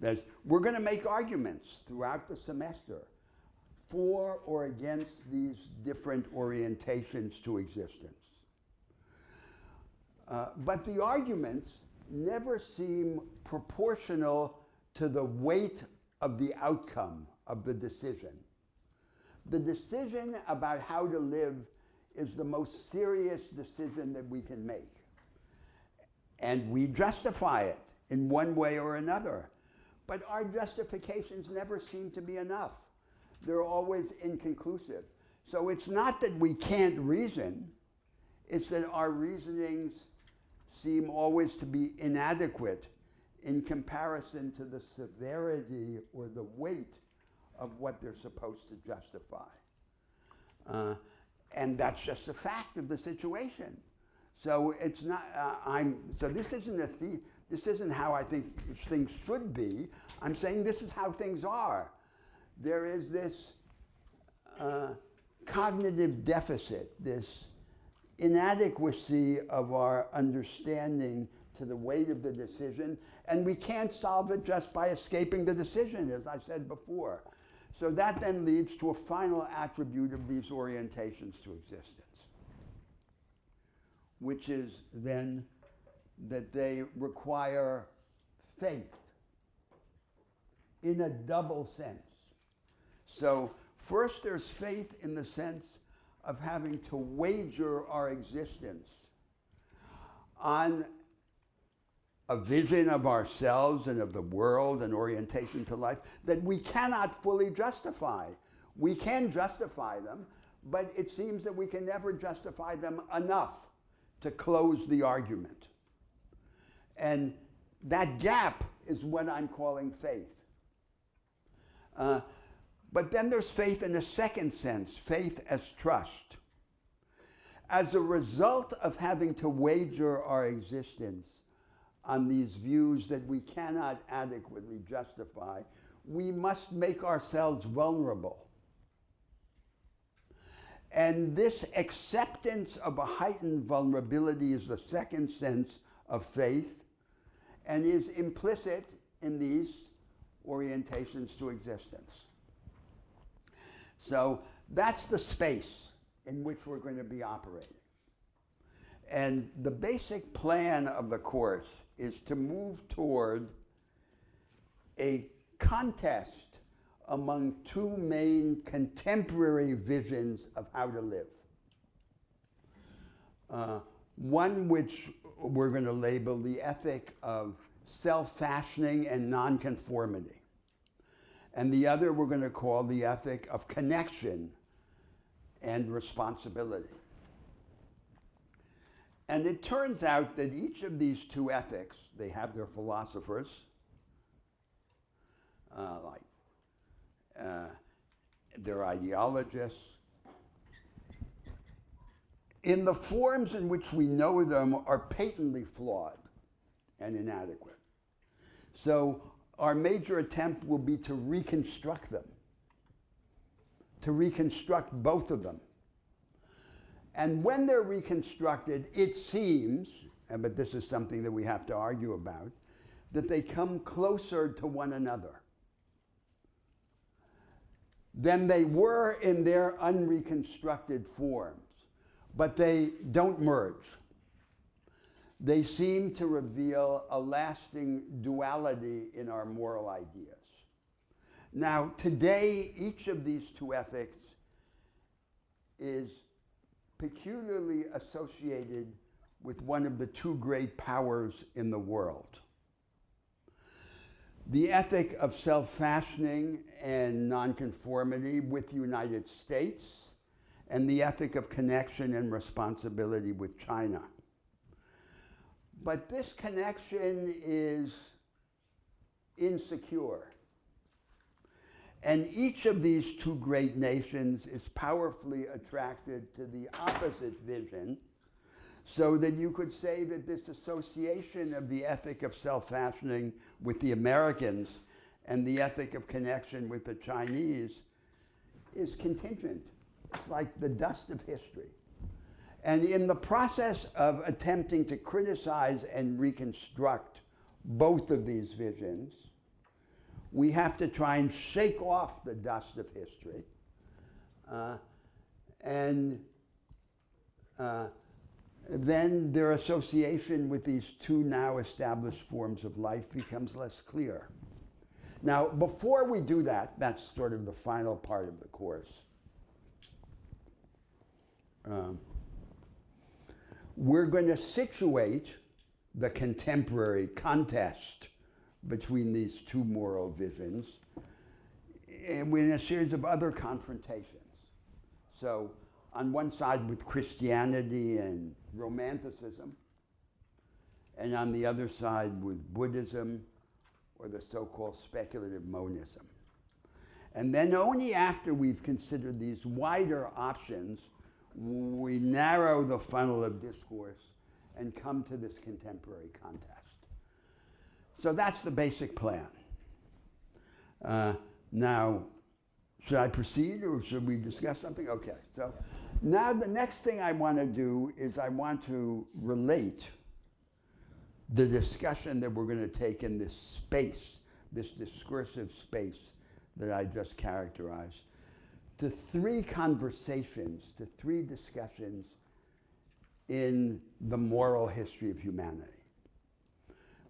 That is, we're going to make arguments throughout the semester for or against these different orientations to existence. But the arguments never seem proportional to the weight of the outcome of the decision. The decision about how to live is the most serious decision that we can make. And we justify it in one way or another. But our justifications never seem to be enough. they're always inconclusive. So it's not that we can't reason, it's that our reasonings seem always to be inadequate in comparison to the severity or the weight of what they're supposed to justify. And that's just a fact of the situation. So it's not, so this isn't this isn't how I think things should be. I'm saying this is how things are. There is this cognitive deficit, this inadequacy of our understanding to the weight of the decision, and we can't solve it just by escaping the decision, as I said before. So that then leads to a final attribute of these orientations to existence, which is then that they require faith in a double sense. So first there's faith in the sense of having to wager our existence on a vision of ourselves and of the world and orientation to life that we cannot fully justify. We can justify them, but it seems that we can never justify them enough to close the argument. And that gap is what I'm calling faith. But then there's faith in a second sense, faith as trust. As a result of having to wager our existence on these views that we cannot adequately justify, we must make ourselves vulnerable. And this acceptance of a heightened vulnerability is the second sense of faith and is implicit in these orientations to existence. So that's the space in which we're going to be operating. And the basic plan of the course is to move toward a contest among two main contemporary visions of how to live. One which we're going to label the ethic of self-fashioning and nonconformity. And the other we're going to call the ethic of connection and responsibility. And it turns out that each of these two ethics, they have their philosophers, their ideologists. In the forms in which we know them are patently flawed and inadequate. So our major attempt will be to reconstruct them, to reconstruct both of them. And when they're reconstructed, it seems, but this is something that we have to argue about, that they come closer to one another than they were in their unreconstructed forms. But they don't merge. They seem to reveal a lasting duality in our moral ideas. Now, today, each of these two ethics is peculiarly associated with one of the two great powers in the world. The ethic of self-fashioning and nonconformity with the United States, and the ethic of connection and responsibility with China. But this connection is insecure. And each of these two great nations is powerfully attracted to the opposite vision, so that you could say that this association of the ethic of self-fashioning with the Americans and the ethic of connection with the Chinese is contingent. It's like the dust of history. And in the process of attempting to criticize and reconstruct both of these visions, we have to try and shake off the dust of history then their association with these two now established forms of life becomes less clear. Now, before we do that, that's sort of the final part of the course. We're going to situate the contemporary contest between these two moral visions in a series of other confrontations. So on one side with Christianity and Romanticism, and on the other side with Buddhism or the so-called speculative monism. And then only after we've considered these wider options, we narrow the funnel of discourse and come to this contemporary contest. So that's the basic plan. Now, should I proceed or should we discuss something? Okay, so now the next thing I want to do is I want to relate the discussion that we're going to take in this space, this discursive space that I just characterized, to three conversations, to three discussions in the moral history of humanity.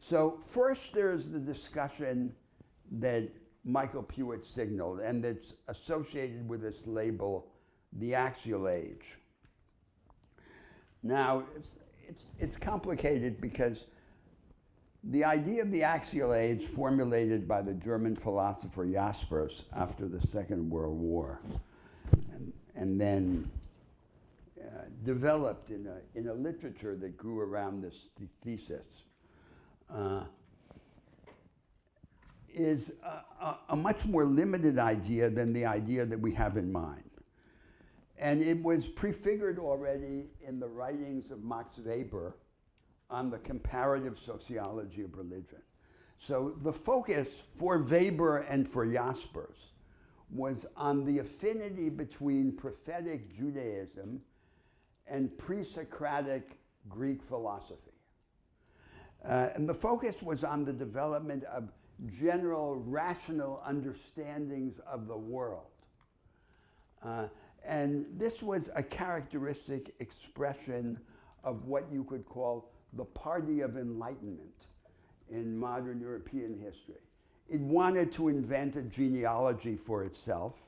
So first there's the discussion that Michael Puett signaled and that's associated with this label, the axial age. Now, it's complicated because the idea of the axial age formulated by the German philosopher Jaspers after the Second World War and then developed in a literature that grew around this thesis is a much more limited idea than the idea that we have in mind. And it was prefigured already in the writings of Max Weber on the comparative sociology of religion. So the focus for Weber and for Jaspers was on the affinity between prophetic Judaism and pre-Socratic Greek philosophy. And the focus was on the development of general rational understandings of the world. And this was a characteristic expression of what you could call the party of enlightenment in modern European history. It wanted to invent a genealogy for itself,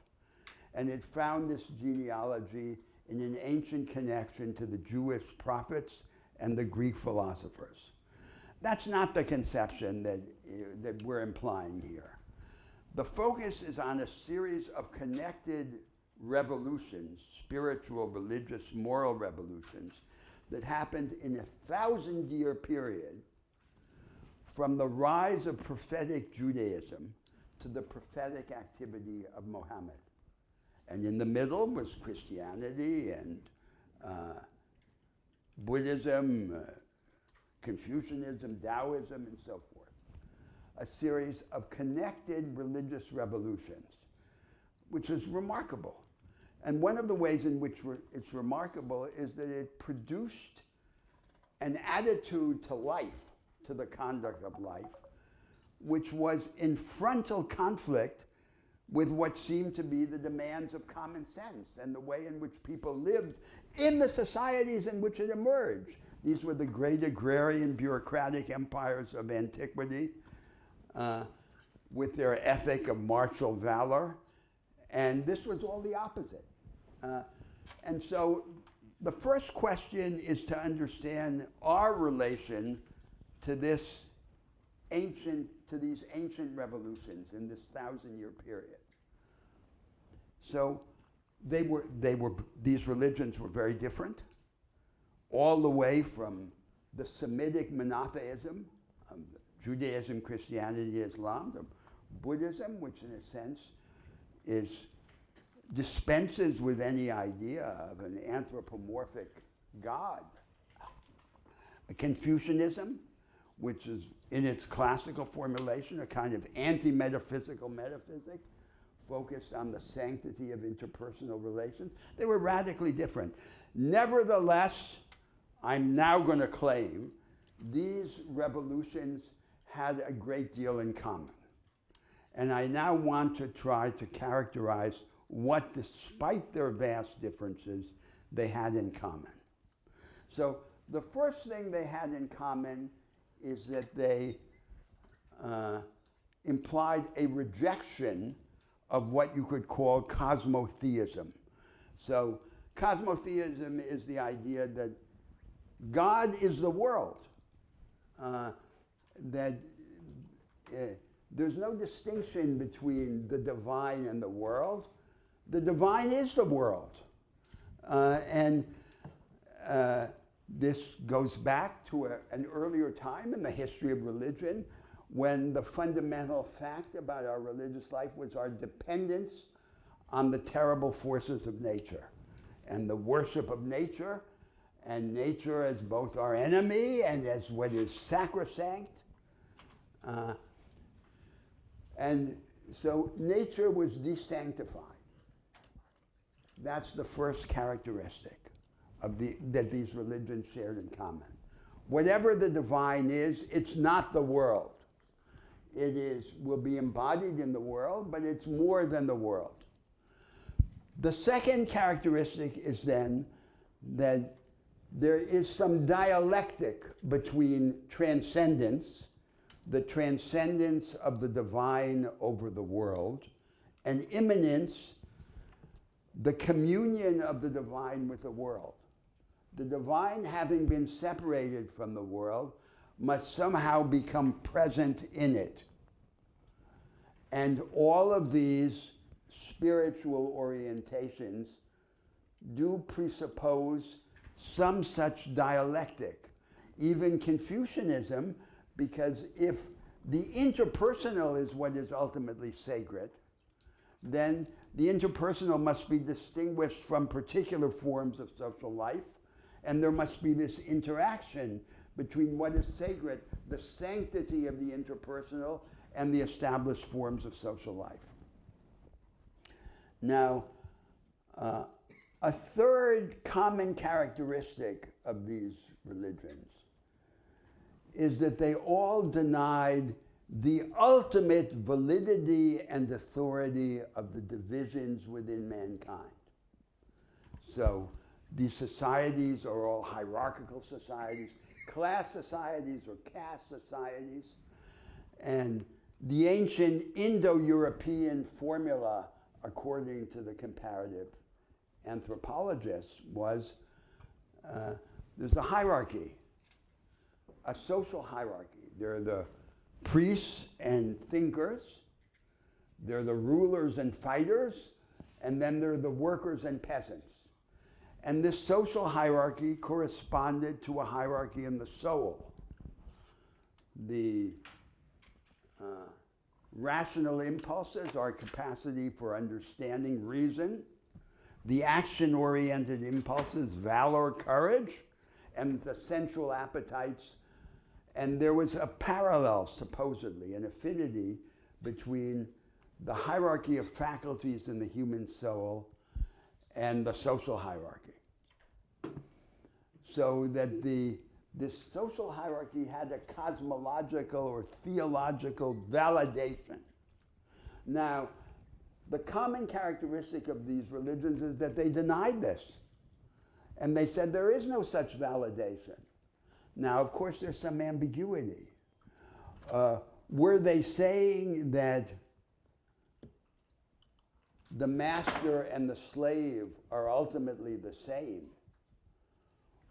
and it found this genealogy in an ancient connection to the Jewish prophets and the Greek philosophers. That's not the conception that we're implying here. The focus is on a series of connected revolutions, spiritual, religious, moral revolutions, that happened in a 1,000-year period from the rise of prophetic Judaism to the prophetic activity of Muhammad. And in the middle was Christianity and Buddhism, Confucianism, Taoism, and so forth. A series of connected religious revolutions, which is remarkable. And one of the ways in which it's remarkable is that it produced an attitude to life, to the conduct of life, which was in frontal conflict with what seemed to be the demands of common sense and the way in which people lived in the societies in which it emerged. These were the great agrarian bureaucratic empires of antiquity with their ethic of martial valor. And this was all the opposite. And so the first question is to understand our relation to these ancient revolutions in this 1,000-year period. So these religions were very different, all the way from the Semitic monotheism, Judaism, Christianity, Islam, to Buddhism, which in a sense dispenses with any idea of an anthropomorphic God. Confucianism, which is in its classical formulation a kind of anti-metaphysical metaphysic focused on the sanctity of interpersonal relations. They were radically different. Nevertheless, I'm now going to claim these revolutions had a great deal in common. And I now want to try to characterize what, despite their vast differences, they had in common. So the first thing they had in common is that they implied a rejection of what you could call cosmotheism. So cosmotheism is the idea that God is the world, that there's no distinction between the divine and the world. The divine is the world. And this goes back to an earlier time in the history of religion when the fundamental fact about our religious life was our dependence on the terrible forces of nature and the worship of nature, and nature as both our enemy and as what is sacrosanct. And so nature was desanctified. That's the first characteristic that these religions shared in common. Whatever the divine is, it's not the world. It will be embodied in the world, but it's more than the world. The second characteristic is then that there is some dialectic between transcendence, the transcendence of the divine over the world, and immanence, the communion of the divine with the world. The divine, having been separated from the world, must somehow become present in it. And all of these spiritual orientations do presuppose some such dialectic. Even Confucianism, because if the interpersonal is what is ultimately sacred, then the interpersonal must be distinguished from particular forms of social life, and there must be this interaction between what is sacred, the sanctity of the interpersonal, and the established forms of social life. Now, a third common characteristic of these religions is that they all denied the ultimate validity and authority of the divisions within mankind. So these societies are all hierarchical societies, class societies or caste societies, and the ancient Indo-European formula, according to the comparative anthropologists, was there's a hierarchy, a social hierarchy. There are the priests and thinkers, there are the rulers and fighters, and then there are the workers and peasants. And this social hierarchy corresponded to a hierarchy in the soul. The rational impulses, our capacity for understanding reason, the action-oriented impulses, valor, courage, and the sensual appetites. And there was a parallel, supposedly, an affinity between the hierarchy of faculties in the human soul and the social hierarchy. So that this social hierarchy had a cosmological or theological validation. Now, the common characteristic of these religions is that they denied this. And they said there is no such validation. Now, of course, there's some ambiguity. Were they saying that the master and the slave are ultimately the same?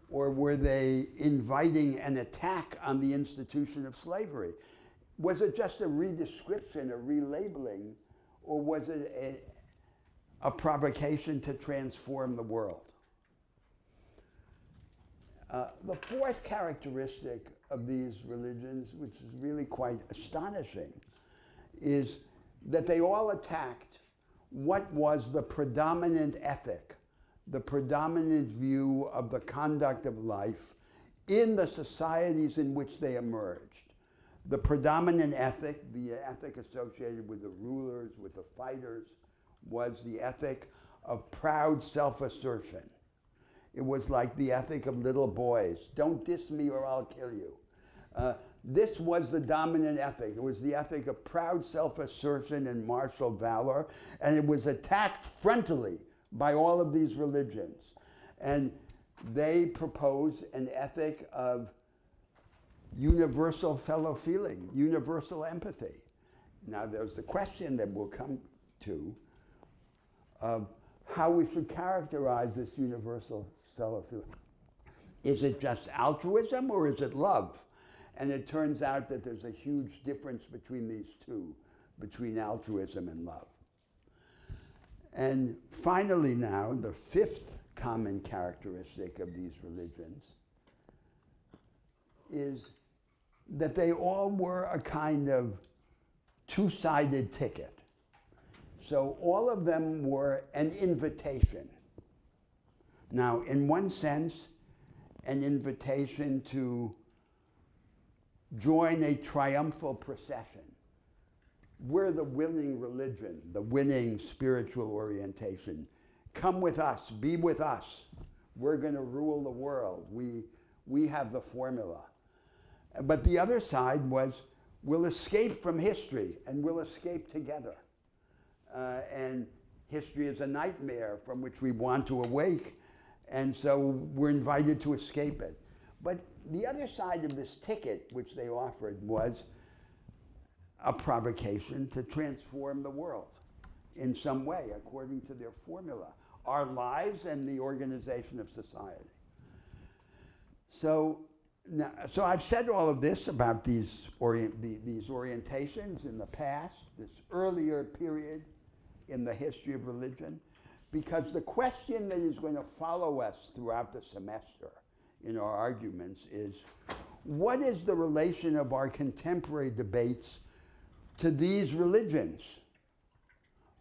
Or were they inviting an attack on the institution of slavery? Was it just a redescription, a relabeling, or was it a provocation to transform the world? The fourth characteristic of these religions, which is really quite astonishing, is that they all attacked what was the predominant ethic, the predominant view of the conduct of life in the societies in which they emerged. The predominant ethic, the ethic associated with the rulers, with the fighters, was the ethic of proud self-assertion. It was like the ethic of little boys. Don't diss me or I'll kill you. This was the dominant ethic. It was the ethic of proud self-assertion and martial valor, and it was attacked frontally by all of these religions. And they proposed an ethic of universal fellow feeling, universal empathy. Now there's the question that we'll come to of how we should characterize this universal fellow feeling. Is it just altruism or is it love? And it turns out that there's a huge difference between these two, between altruism and love. And finally now, the fifth common characteristic of these religions is that they all were a kind of two-sided ticket. So all of them were an invitation. Now, in one sense, an invitation to join a triumphal procession. We're the winning religion, the winning spiritual orientation. Come with us, be with us. We're going to rule the world. We have the formula. But the other side was, we'll escape from history, and we'll escape together. And history is a nightmare from which we want to awake, and so we're invited to escape it. But the other side of this ticket, which they offered, was a provocation to transform the world in some way, according to their formula, our lives and the organization of society. So I've said all of this about these orientations in the past, this earlier period in the history of religion, because the question that is going to follow us throughout the semester in our arguments is, what is the relation of our contemporary debates to these religions?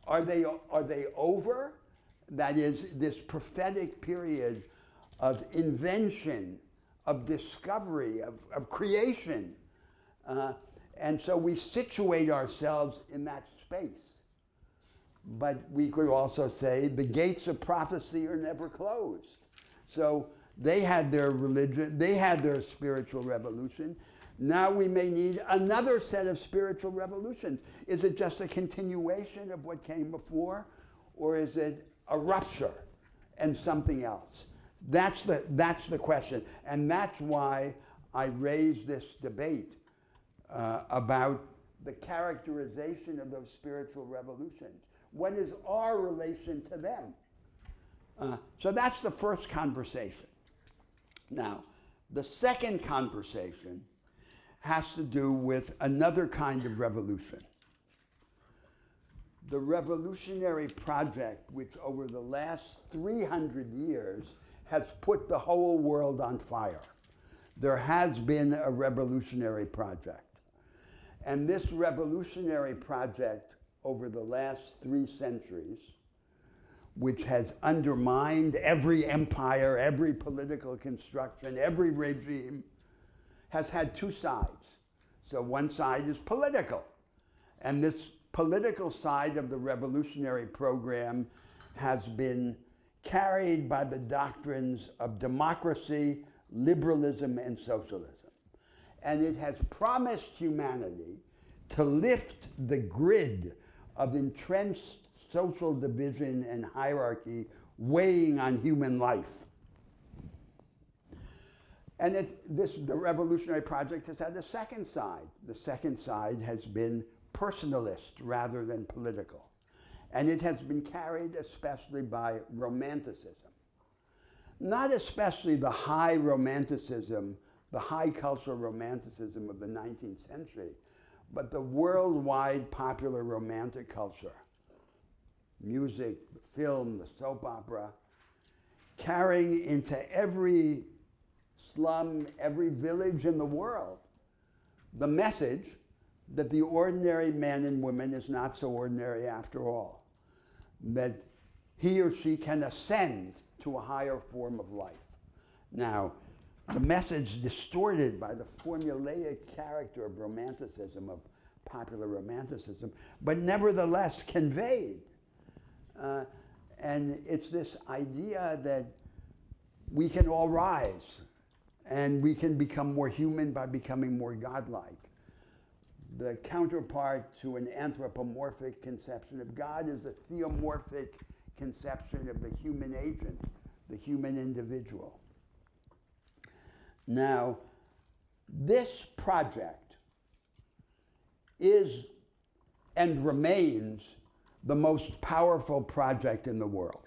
Are they over? That is, this prophetic period of invention, of discovery, of creation. And so we situate ourselves in that space. But we could also say the gates of prophecy are never closed. So they had their religion, they had their spiritual revolution. Now we may need another set of spiritual revolutions. Is it just a continuation of what came before, or is it a rupture and something else? That's the question, and that's why I raised this debate about the characterization of those spiritual revolutions. What is our relation to them? So that's the first conversation. Now, the second conversation has to do with another kind of revolution. The revolutionary project, which over the last 300 years has put the whole world on fire. There has been a revolutionary project. And this revolutionary project over the last 3 centuries, which has undermined every empire, every political construction, every regime, has had 2 sides. So one side is political. And this political side of the revolutionary program has been carried by the doctrines of democracy, liberalism, and socialism. And it has promised humanity to lift the grid of entrenched social division and hierarchy weighing on human life. And the revolutionary project has had a second side. The second side has been personalist rather than political. And it has been carried especially by romanticism. Not especially the high romanticism, the high cultural romanticism of the 19th century, but the worldwide popular romantic culture. Music, the film, the soap opera, carrying into every slum, every village in the world, the message that the ordinary man and woman is not so ordinary after all, that he or she can ascend to a higher form of life. Now, the message distorted by the formulaic character of romanticism, of popular romanticism, but nevertheless conveyed. And it's this idea that we can all rise and we can become more human by becoming more godlike. The counterpart to an anthropomorphic conception of God is a theomorphic conception of the human agent, the human individual. Now, this project is and remains the most powerful project in the world.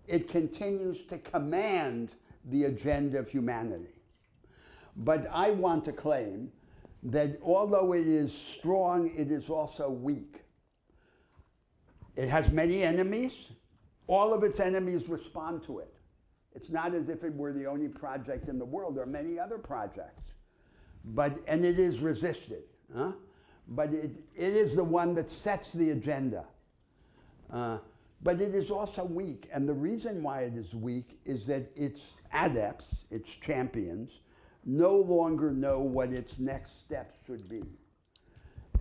It continues to command the agenda of humanity. But I want to claim that although it is strong, it is also weak. It has many enemies. All of its enemies respond to it. It's not as if it were the only project in the world. There are many other projects. And it is resisted. But it is the one that sets the agenda. But it is also weak. And the reason why it is weak is that its adepts, its champions, no longer know what its next steps should be.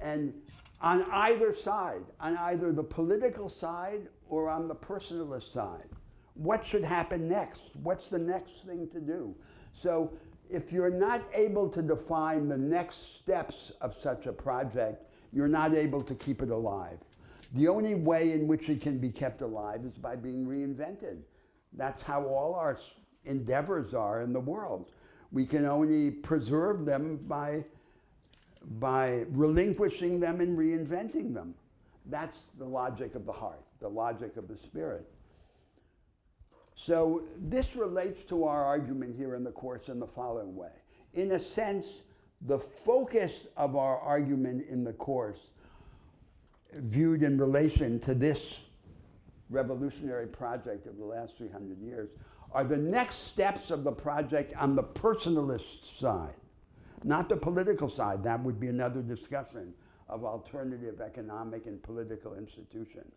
And on either side, on either the political side or on the personalist side, what should happen next? What's the next thing to do? So if you're not able to define the next steps of such a project, you're not able to keep it alive. The only way in which it can be kept alive is by being reinvented. That's how all our endeavors are in the world. We can only preserve them by relinquishing them and reinventing them. That's the logic of the heart, the logic of the spirit. So this relates to our argument here in the course in the following way. In a sense, the focus of our argument in the course, viewed in relation to this revolutionary project of the last 300 years, are the next steps of the project on the personalist side, not the political side. That would be another discussion of alternative economic and political institutions.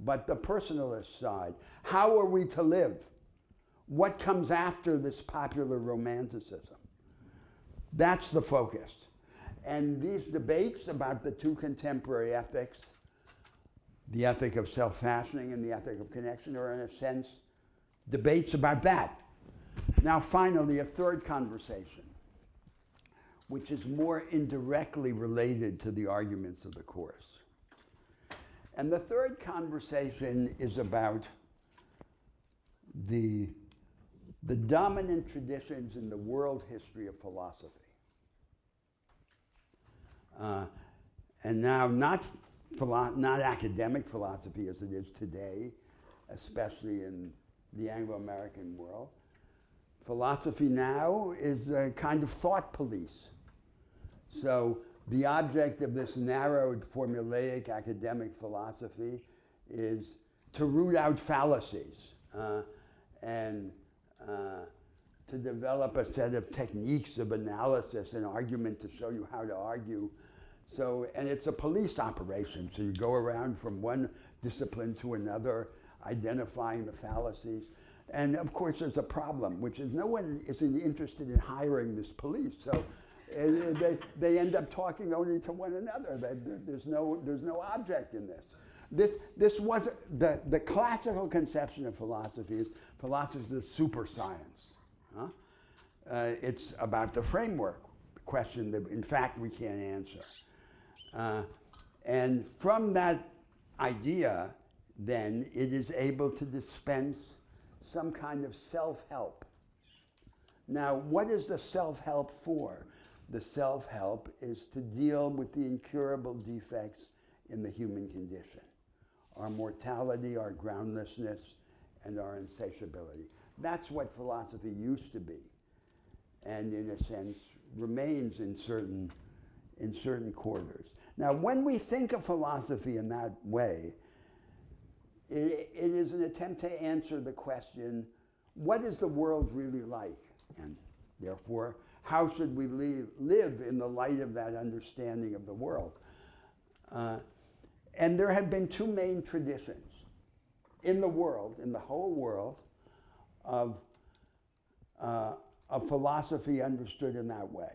But the personalist side, how are we to live? What comes after this popular romanticism? That's the focus. And these debates about the two contemporary ethics, the ethic of self-fashioning and the ethic of connection, are in a sense debates about that. Now finally, a third conversation, which is more indirectly related to the arguments of the course. And the third conversation is about the dominant traditions in the world history of philosophy. And now not academic philosophy as it is today, especially in the Anglo-American world. Philosophy now is a kind of thought police. So the object of this narrowed formulaic academic philosophy is to root out fallacies and to develop a set of techniques of analysis and argument to show you how to argue. So, and it's a police operation. So you go around from one discipline to another, identifying the fallacies. And of course there's a problem, which is no one is interested in hiring this police. So they end up talking only to one another. There's no object in this. This wasn't, the classical conception of philosophy is a super science. It's about the framework, the question that in fact we can't answer. And from that idea, then it is able to dispense some kind of self-help. Now, what is the self-help for? The self-help is to deal with the incurable defects in the human condition. Our mortality, our groundlessness, and our insatiability. That's what philosophy used to be, and in a sense remains in certain quarters. Now, when we think of philosophy in that way, it is an attempt to answer the question, what is the world really like? And therefore, how should we live in the light of that understanding of the world? And there have been two main traditions in the world, in the whole world, of philosophy understood in that way.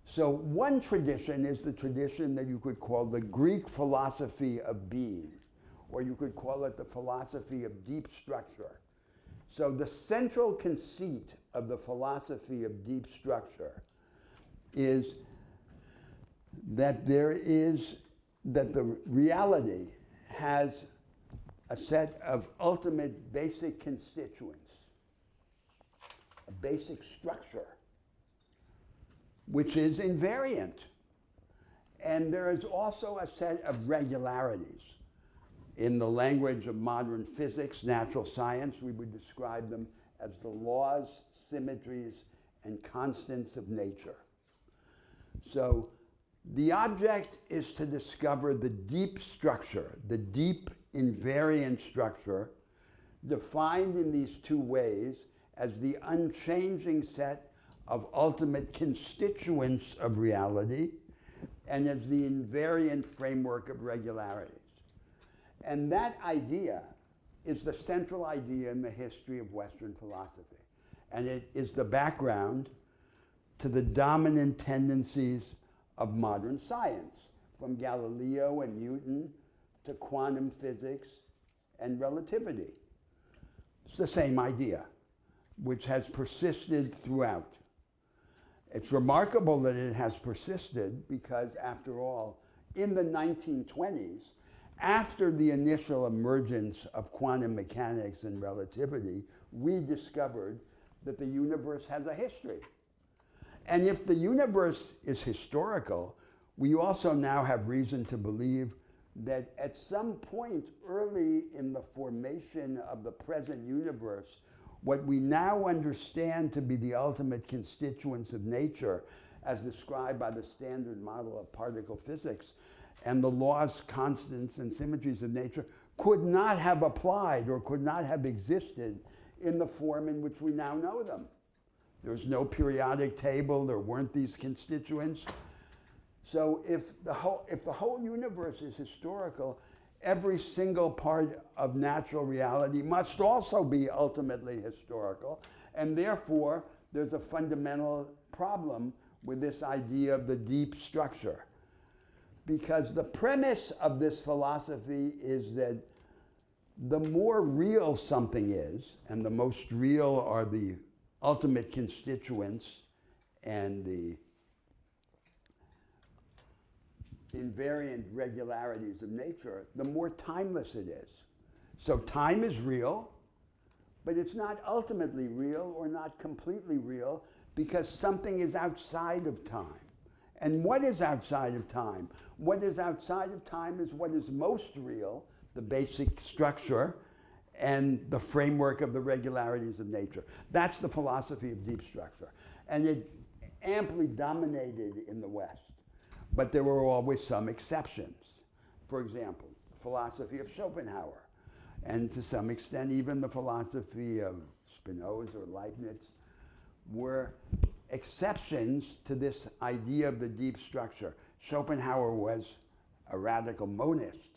So one tradition is the tradition that you could call the Greek philosophy of being, or you could call it the philosophy of deep structure. So the central conceit of the philosophy of deep structure is that that the reality has a set of ultimate basic constituents, a basic structure, which is invariant. And there is also a set of regularities. In the language of modern physics, natural science, we would describe them as the laws, symmetries, and constants of nature. So the object is to discover the deep structure, the deep invariant structure, defined in these two ways as the unchanging set of ultimate constituents of reality and as the invariant framework of regularities. And that idea is the central idea in the history of Western philosophy. And it is the background to the dominant tendencies of modern science, from Galileo and Newton to quantum physics and relativity. It's the same idea, which has persisted throughout. It's remarkable that it has persisted because, after all, in the 1920s, after the initial emergence of quantum mechanics and relativity, we discovered that the universe has a history. And if the universe is historical, we also now have reason to believe that at some point early in the formation of the present universe, what we now understand to be the ultimate constituents of nature, as described by the standard model of particle physics, and the laws, constants, and symmetries of nature, could not have applied or could not have existed in the form in which we now know them. There's no periodic table, there weren't these constituents. So if the whole universe is historical, every single part of natural reality must also be ultimately historical, and therefore there's a fundamental problem with this idea of the deep structure. Because the premise of this philosophy is that the more real something is, and the most real are the ultimate constituents and the invariant regularities of nature, the more timeless it is. So time is real, but it's not ultimately real or not completely real because something is outside of time. And what is outside of time? What is outside of time is what is most real, the basic structure, and the framework of the regularities of nature. That's the philosophy of deep structure. And it amply dominated in the West. But there were always some exceptions. For example, the philosophy of Schopenhauer, and to some extent even the philosophy of Spinoza or Leibniz, were exceptions to this idea of the deep structure. Schopenhauer was a radical monist,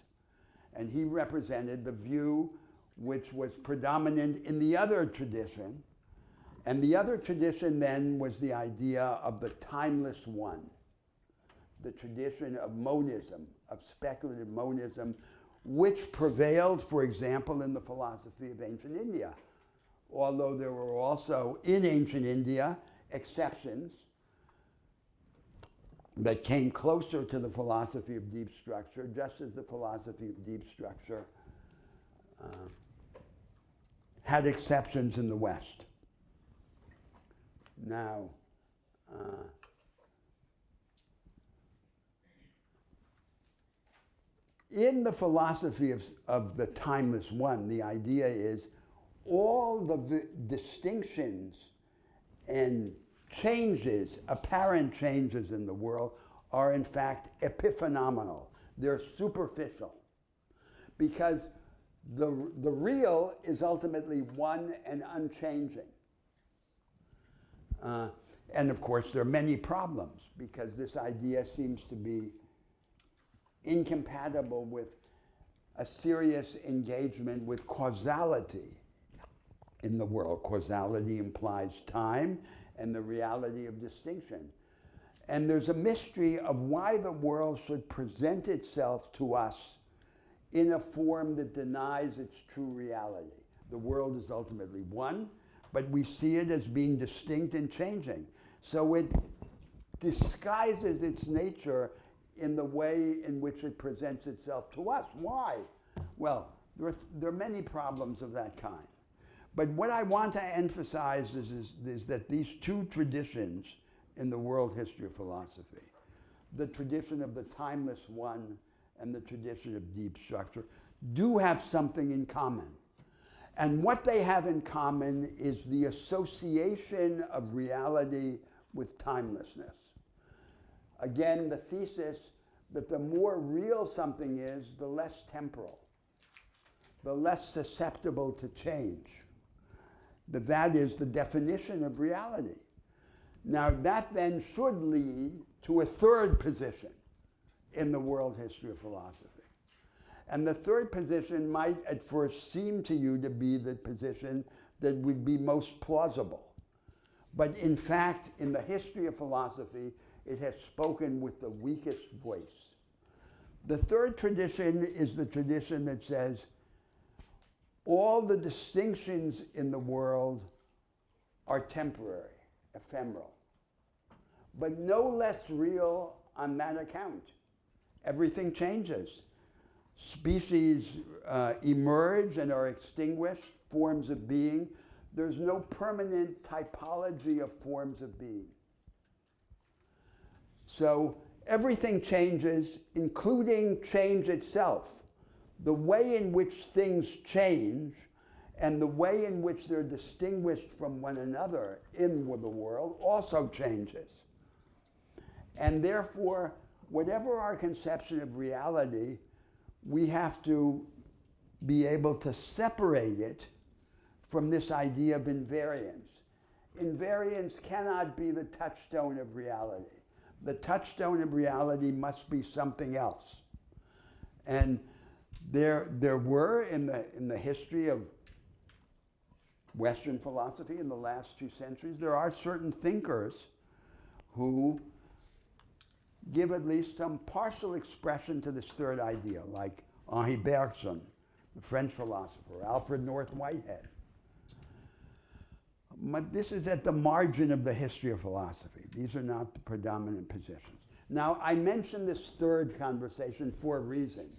and he represented the view which was predominant in the other tradition. And the other tradition then was the idea of the timeless one, the tradition of monism, of speculative monism, which prevailed, for example, in the philosophy of ancient India. Although there were also, in ancient India, exceptions that came closer to the philosophy of deep structure, just as the philosophy of deep structure had exceptions in the West. Now, in the philosophy of the timeless one, the idea is all the distinctions and changes, apparent changes in the world, are in fact epiphenomenal. They're superficial. Because the real is ultimately one and unchanging. And of course, there are many problems, because this idea seems to be incompatible with a serious engagement with causality in the world. Causality implies time and the reality of distinction. And there's a mystery of why the world should present itself to us in a form that denies its true reality. The world is ultimately one, but we see it as being distinct and changing. So it disguises its nature in the way in which it presents itself to us. Why? Well, there are many problems of that kind. But what I want to emphasize is that these two traditions in the world history of philosophy, the tradition of the timeless one and the tradition of deep structure, do have something in common. And what they have in common is the association of reality with timelessness. Again, the thesis that the more real something is, the less temporal, the less susceptible to change. That is the definition of reality. Now, that then should lead to a third position in the world history of philosophy. And the third position might at first seem to you to be the position that would be most plausible. But in fact, in the history of philosophy, it has spoken with the weakest voice. The third tradition is the tradition that says all the distinctions in the world are temporary, ephemeral, but no less real on that account. Everything changes. Species emerge and are extinguished, forms of being. There's no permanent typology of forms of being. So everything changes, including change itself. The way in which things change and the way in which they're distinguished from one another in the world also changes. And therefore, whatever our conception of reality, we have to be able to separate it from this idea of invariance. Invariance cannot be the touchstone of reality. The touchstone of reality must be something else. And there were in the history of Western philosophy in the last 2 centuries, there are certain thinkers who give at least some partial expression to this third idea, like Henri Bergson, the French philosopher, Alfred North Whitehead. But this is at the margin of the history of philosophy. These are not the predominant positions. Now, I mentioned this third conversation for a reason.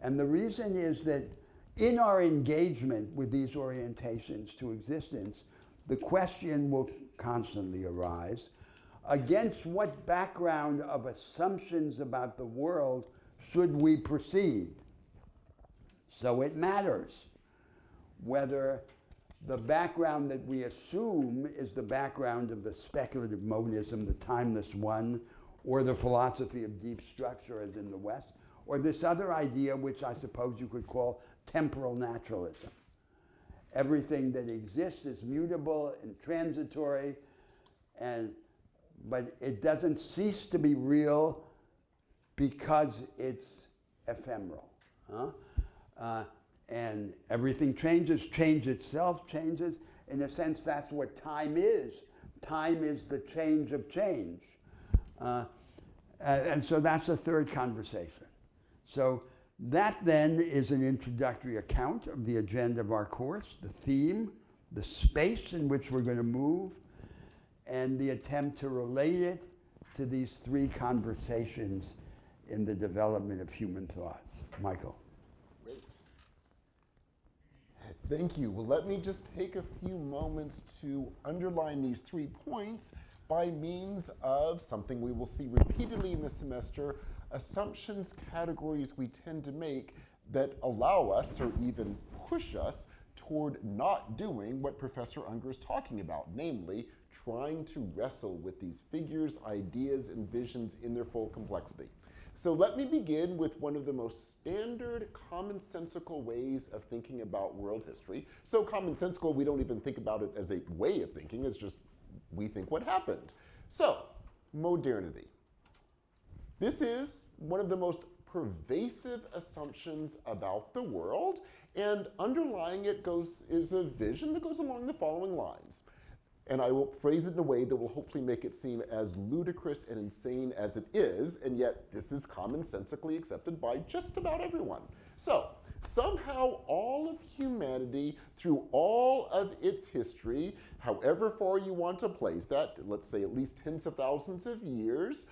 And the reason is that in our engagement with these orientations to existence, the question will constantly arise, against what background of assumptions about the world should we proceed? So it matters whether the background that we assume is the background of the speculative monism, the timeless one, or the philosophy of deep structure as in the West, or this other idea which I suppose you could call temporal naturalism. Everything that exists is mutable and transitory, but it doesn't cease to be real because it's ephemeral. And everything changes, change itself changes. In a sense, that's what time is. Time is the change of change. And so that's a third conversation. So that then is an introductory account of the agenda of our course, the theme, the space in which we're going to move, and the attempt to relate it to these 3 conversations in the development of human thought. Michael. Great. Thank you. Well, let me just take a few moments to underline these 3 points by means of something we will see repeatedly in the semester, assumptions, categories we tend to make that allow us or even push us toward not doing what Professor Unger is talking about, namely trying to wrestle with these figures, ideas, and visions in their full complexity. So let me begin with one of the most standard, commonsensical ways of thinking about world history. So commonsensical, we don't even think about it as a way of thinking, it's just we think what happened. So, modernity. This is one of the most pervasive assumptions about the world, and underlying it is a vision that goes along the following lines. And I will phrase it in a way that will hopefully make it seem as ludicrous and insane as it is, and yet this is commonsensically accepted by just about everyone. So, somehow all of humanity, through all of its history, however far you want to place that, let's say at least tens of thousands of years,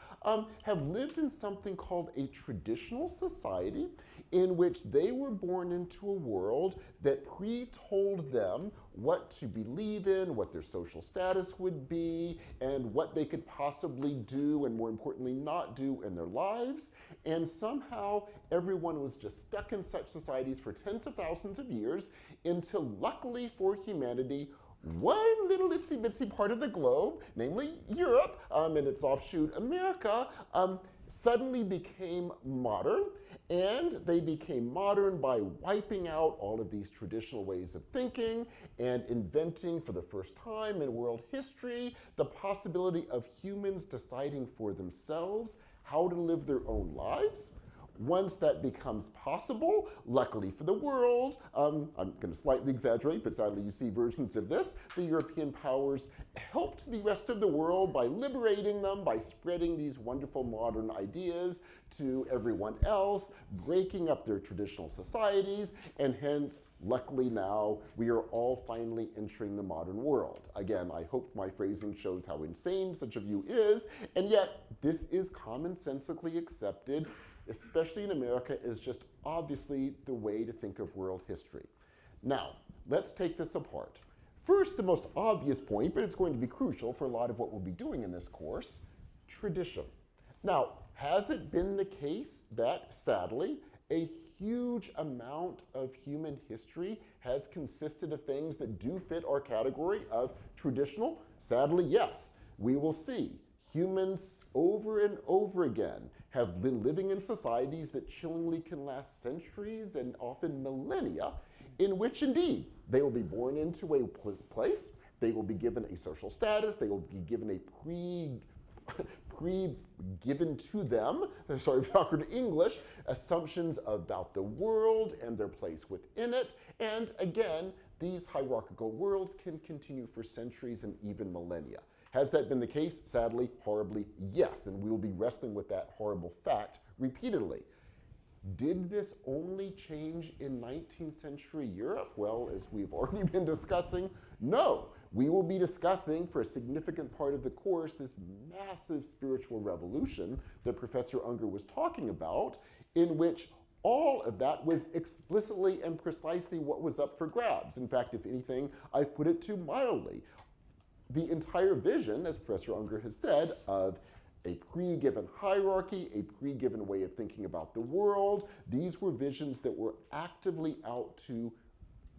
have lived in something called a traditional society in which they were born into a world that pre-told them what to believe in, what their social status would be, and what they could possibly do, and more importantly, not do in their lives. and somehow everyone was just stuck in such societies for tens of thousands of years until, luckily for humanity, one little itsy bitsy part of the globe, namely Europe and its offshoot America, suddenly became modern. And they became modern by wiping out all of these traditional ways of thinking and inventing for the first time in world history the possibility of humans deciding for themselves how to live their own lives. Once that becomes possible, luckily for the world, I'm going to slightly exaggerate, but sadly you see versions of this, the European powers helped the rest of the world by liberating them, by spreading these wonderful modern ideas to everyone else, breaking up their traditional societies, and hence, luckily now, we are all finally entering the modern world. Again, I hope my phrasing shows how insane such a view is, and yet this is commonsensically accepted, especially in America, is just obviously the way to think of world history. Now, let's take this apart. First, the most obvious point, but it's going to be crucial for a lot of what we'll be doing in this course, tradition. Now, has it been the case that, sadly, a huge amount of human history has consisted of things that do fit our category of traditional? Sadly, yes. We will see. Humans over and over again have been living in societies that chillingly can last centuries and often millennia, in which indeed they will be born into a place, they will be given a social status, they will be given a given to them, sorry for awkward English, assumptions about the world and their place within it. And again, these hierarchical worlds can continue for centuries and even millennia. Has that been the case? Sadly, horribly, yes. And we will be wrestling with that horrible fact repeatedly. Did this only change in 19th century Europe? Well, as we've already been discussing, no. We will be discussing for a significant part of the course this massive spiritual revolution that Professor Unger was talking about, in which all of that was explicitly and precisely what was up for grabs. In fact, if anything, I've put it too mildly. The entire vision, as Professor Unger has said, of a pre-given hierarchy, a pre-given way of thinking about the world, these were visions that were actively out to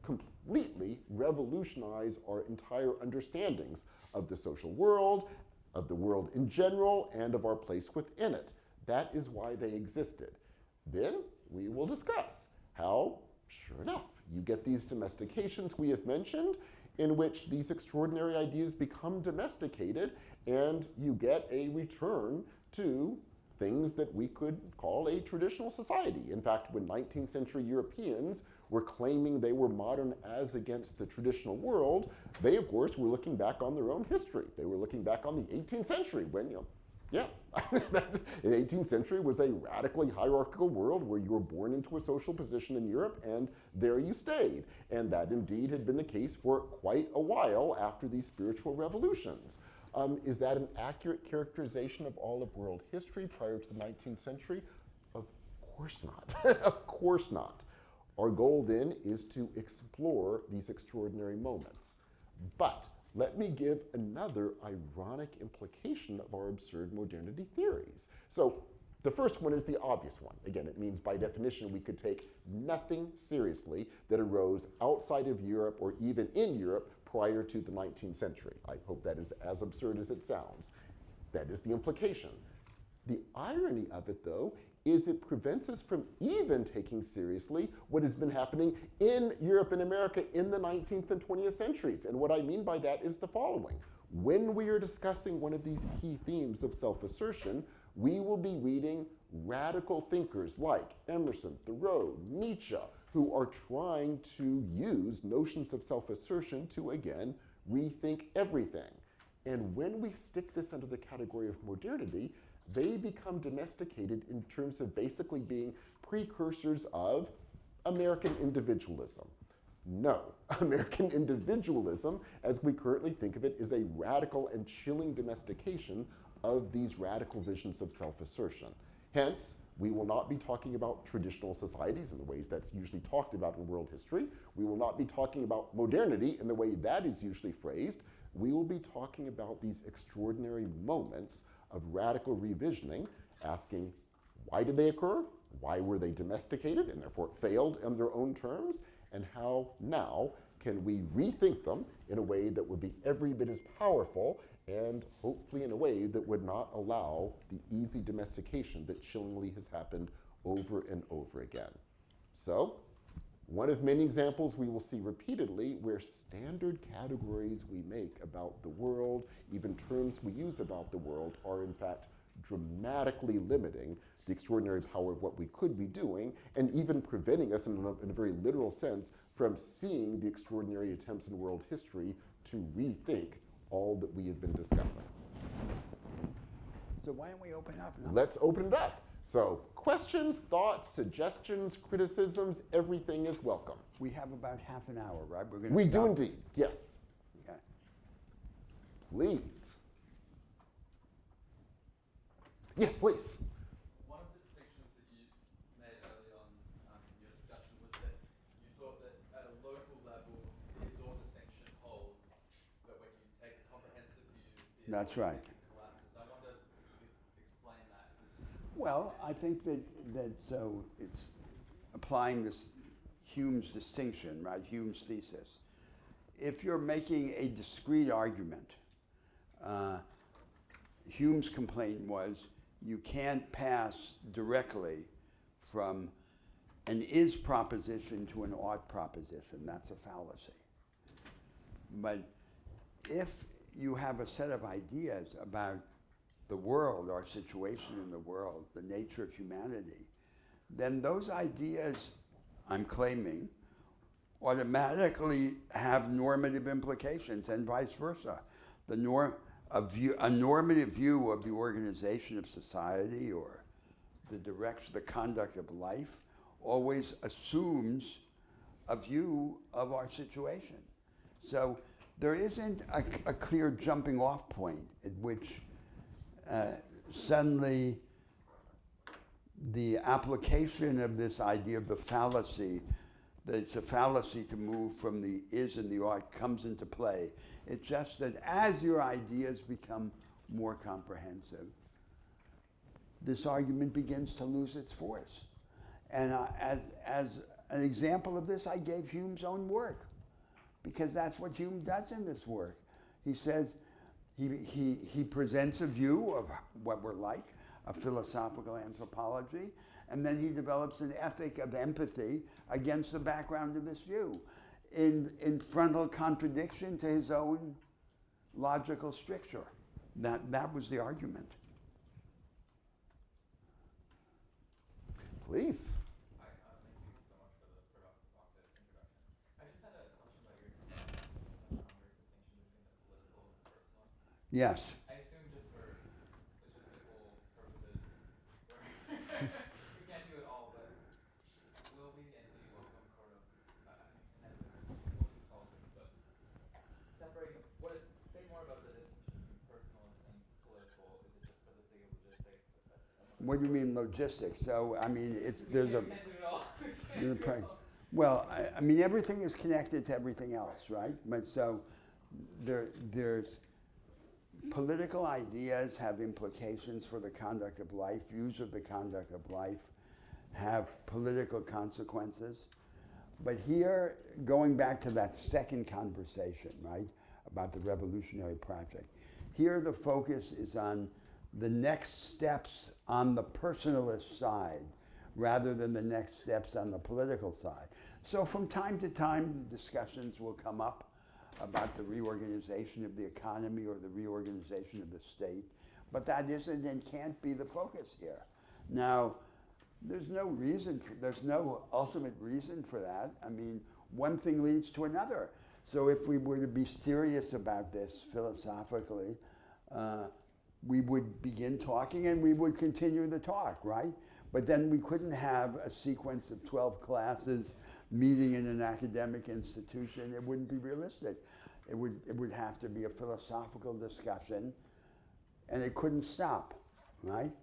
completely revolutionize our entire understandings of the social world, of the world in general, and of our place within it. That is why they existed. Then we will discuss how, sure enough, you get these domestications we have mentioned, in which these extraordinary ideas become domesticated, and you get a return to things that we could call a traditional society. In fact, when 19th century Europeans were claiming they were modern as against the traditional world, they, of course, were looking back on their own history. They were looking back on the 18th century when, the 18th century was a radically hierarchical world where you were born into a social position in Europe and there you stayed. And that indeed had been the case for quite a while after these spiritual revolutions. Is that an accurate characterization of all of world history prior to the 19th century? Of course not. Of course not. Our goal then is to explore these extraordinary moments. But let me give another ironic implication of our absurd modernity theories. So the first one is the obvious one. Again, it means by definition we could take nothing seriously that arose outside of Europe or even in Europe prior to the 19th century. I hope that is as absurd as it sounds. That is the implication. The irony of it, though, is it prevents us from even taking seriously what has been happening in Europe and America in the 19th and 20th centuries. And what I mean by that is the following. When we are discussing one of these key themes of self-assertion, we will be reading radical thinkers like Emerson, Thoreau, Nietzsche, who are trying to use notions of self-assertion to, again, rethink everything. And when we stick this under the category of modernity, they become domesticated in terms of basically being precursors of American individualism. No, American individualism, as we currently think of it, is a radical and chilling domestication of these radical visions of self-assertion. Hence, we will not be talking about traditional societies in the ways that's usually talked about in world history. We will not be talking about modernity in the way that is usually phrased. We will be talking about these extraordinary moments of radical revisioning, asking, Why did they occur? Why were they domesticated and therefore failed on their own terms? And how now can we rethink them in a way that would be every bit as powerful and hopefully in a way that would not allow the easy domestication that chillingly has happened over and over again. So, one of many examples we will see repeatedly where standard categories we make about the world, even terms we use about the world, are in fact dramatically limiting the extraordinary power of what we could be doing, and even preventing us, in a very literal sense, from seeing the extraordinary attempts in world history to rethink all that we have been discussing. So why don't we open up now? Let's open it up. So questions, thoughts, suggestions, criticisms, everything is welcome. We have about half an hour, right? We're going We do indeed, yes. Okay. Please. Yes, please. One of the distinctions that you made early on in your discussion was that you thought that at a local level, all distinction holds, but when you take a comprehensive view, That's right. collapses. I wonder if you could explain that. Well, I think that so it's applying this Hume's distinction, right? Hume's thesis. If you're making a discrete argument, Hume's complaint was you can't pass directly from an is proposition to an ought proposition. That's a fallacy. But if you have a set of ideas about the world, our situation in the world, the nature of humanity, then those ideas, I'm claiming, automatically have normative implications and vice versa. A normative view of the organization of society or the direction, the conduct of life, always assumes a view of our situation. So there isn't a clear jumping off point at which suddenly the application of this idea of the fallacy, that it's a fallacy to move from the is and the ought, comes into play. It's just that as your ideas become more comprehensive, this argument begins to lose its force. And as an example of this, I gave Hume's own work, because that's what Hume does in this work. He says, he presents a view of what we're like, a philosophical anthropology, and then he develops an ethic of empathy against the background of this view, in frontal contradiction to his own logical stricture. That was the argument. Please. Hi, thank you so much for the provocative introduction. I just had a question about your distinction between the political and the personal. Yes. I assume just for logistical purposes, we can't do it all, but will we and do you want some sort of, we'll do politics, but separate, say more about the distinction between personal and political. Is it just for the sake of logistics? What do you mean logistics? So, I mean, there's a... We can't do it all. Well, I mean, everything is connected to everything else, right? But so there's political ideas have implications for the conduct of life. Views of the conduct of life have political consequences. But here, going back to that second conversation, right, about the revolutionary project, here the focus is on the next steps on the personalist side rather than the next steps on the political side. So from time to time, discussions will come up about the reorganization of the economy or the reorganization of the state, but that isn't and can't be the focus here. Now, there's no ultimate reason for that. I mean, one thing leads to another. So if we were to be serious about this philosophically, we would begin talking and we would continue the talk, right? But then we couldn't have a sequence of 12 classes meeting in an academic institution. It wouldn't be realistic. It would have to be a philosophical discussion, and it couldn't stop, right?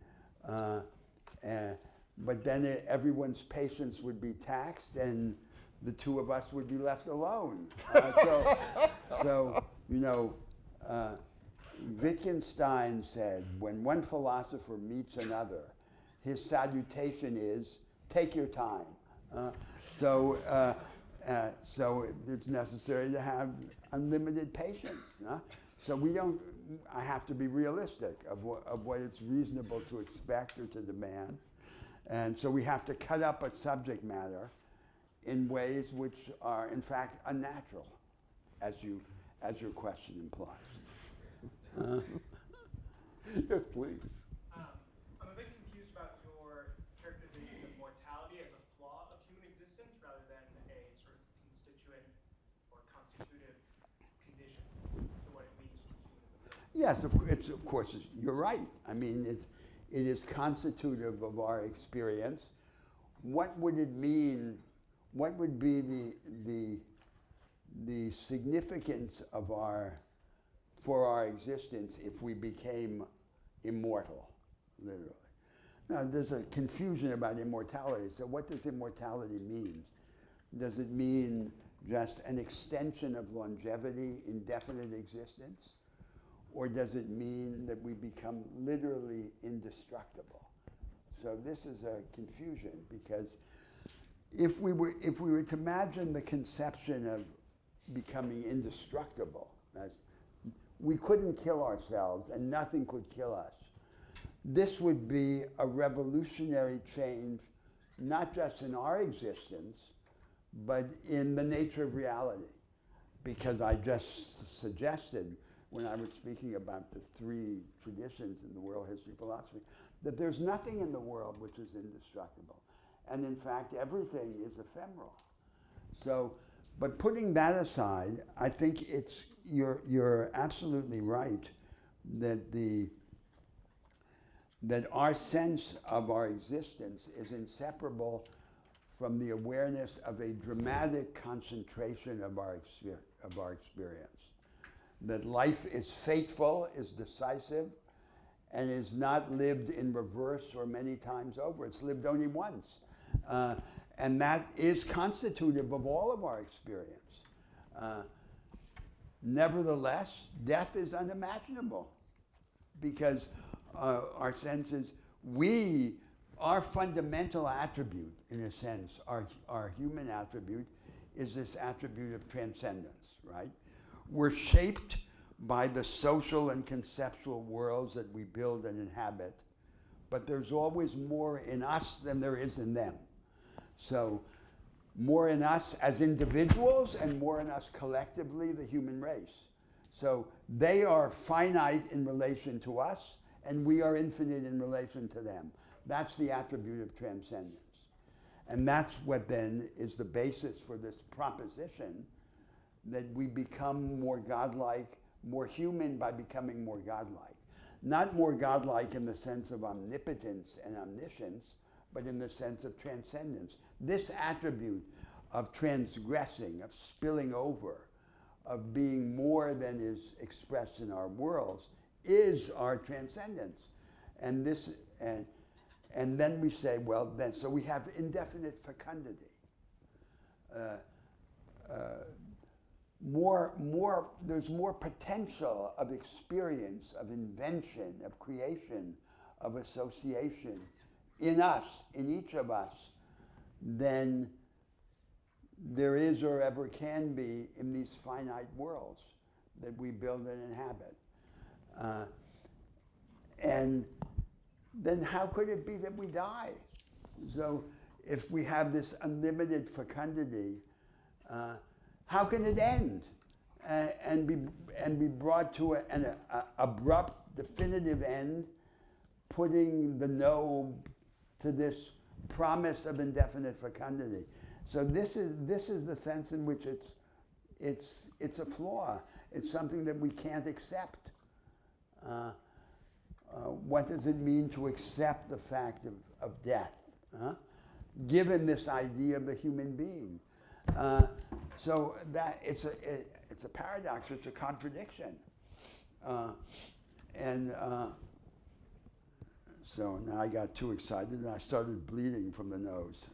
But then everyone's patience would be taxed, and the two of us would be left alone. So you know, Wittgenstein said, when one philosopher meets another, his salutation is, take your time. So it's necessary to have unlimited patience. So I have to be realistic of what it's reasonable to expect or to demand. And so we have to cut up a subject matter in ways which are, in fact, unnatural, as your question implies. Yes, please. I'm a bit confused about your characterization of mortality as a flaw of human existence rather than a sort of constituent or constitutive condition to what it means for human existence. Yes, of course, you're right. I mean, it is constitutive of our experience. What would it mean? What would be the significance for our existence if we became immortal, literally? Now, there's a confusion about immortality. So what does immortality mean? Does it mean just an extension of longevity, indefinite existence? Or does it mean that we become literally indestructible? So this is a confusion, because if we were to imagine the conception of becoming indestructible, we couldn't kill ourselves and nothing could kill us. This would be a revolutionary change, not just in our existence, but in the nature of reality. Because I just suggested, when I was speaking about the three traditions in the world history philosophy, that there's nothing in the world which is indestructible. And in fact, everything is ephemeral. So, but putting that aside, I think you're absolutely right that our sense of our existence is inseparable from the awareness of a dramatic concentration of our experience. That life is fateful, is decisive, and is not lived in reverse or many times over. It's lived only once. And that is constitutive of all of our experience. Nevertheless, death is unimaginable, because our sense is our fundamental attribute, in a sense, our human attribute, is this attribute of transcendence, right? We're shaped by the social and conceptual worlds that we build and inhabit, but there's always more in us than there is in them. So more in us as individuals and more in us collectively, the human race. So they are finite in relation to us, and we are infinite in relation to them. That's the attribute of transcendence. And that's what then is the basis for this proposition that we become more godlike, more human by becoming more godlike. Not more godlike in the sense of omnipotence and omniscience, but in the sense of transcendence. This attribute of transgressing, of spilling over, of being more than is expressed in our worlds, is our transcendence. And this, and then we say, well, then, so we have indefinite fecundity. There's more potential of experience, of invention, of creation, of association in us, in each of us, than there is or ever can be in these finite worlds that we build and inhabit. And then how could it be that we die? So if we have this unlimited fecundity, how can it end and be brought to an abrupt, definitive end, putting the no to this promise of indefinite fecundity? So this is the sense in which it's a flaw. It's something that we can't accept. What does it mean to accept the fact of death, given this idea of the human being? So that it's a paradox. It's a contradiction. So now I got too excited and I started bleeding from the nose.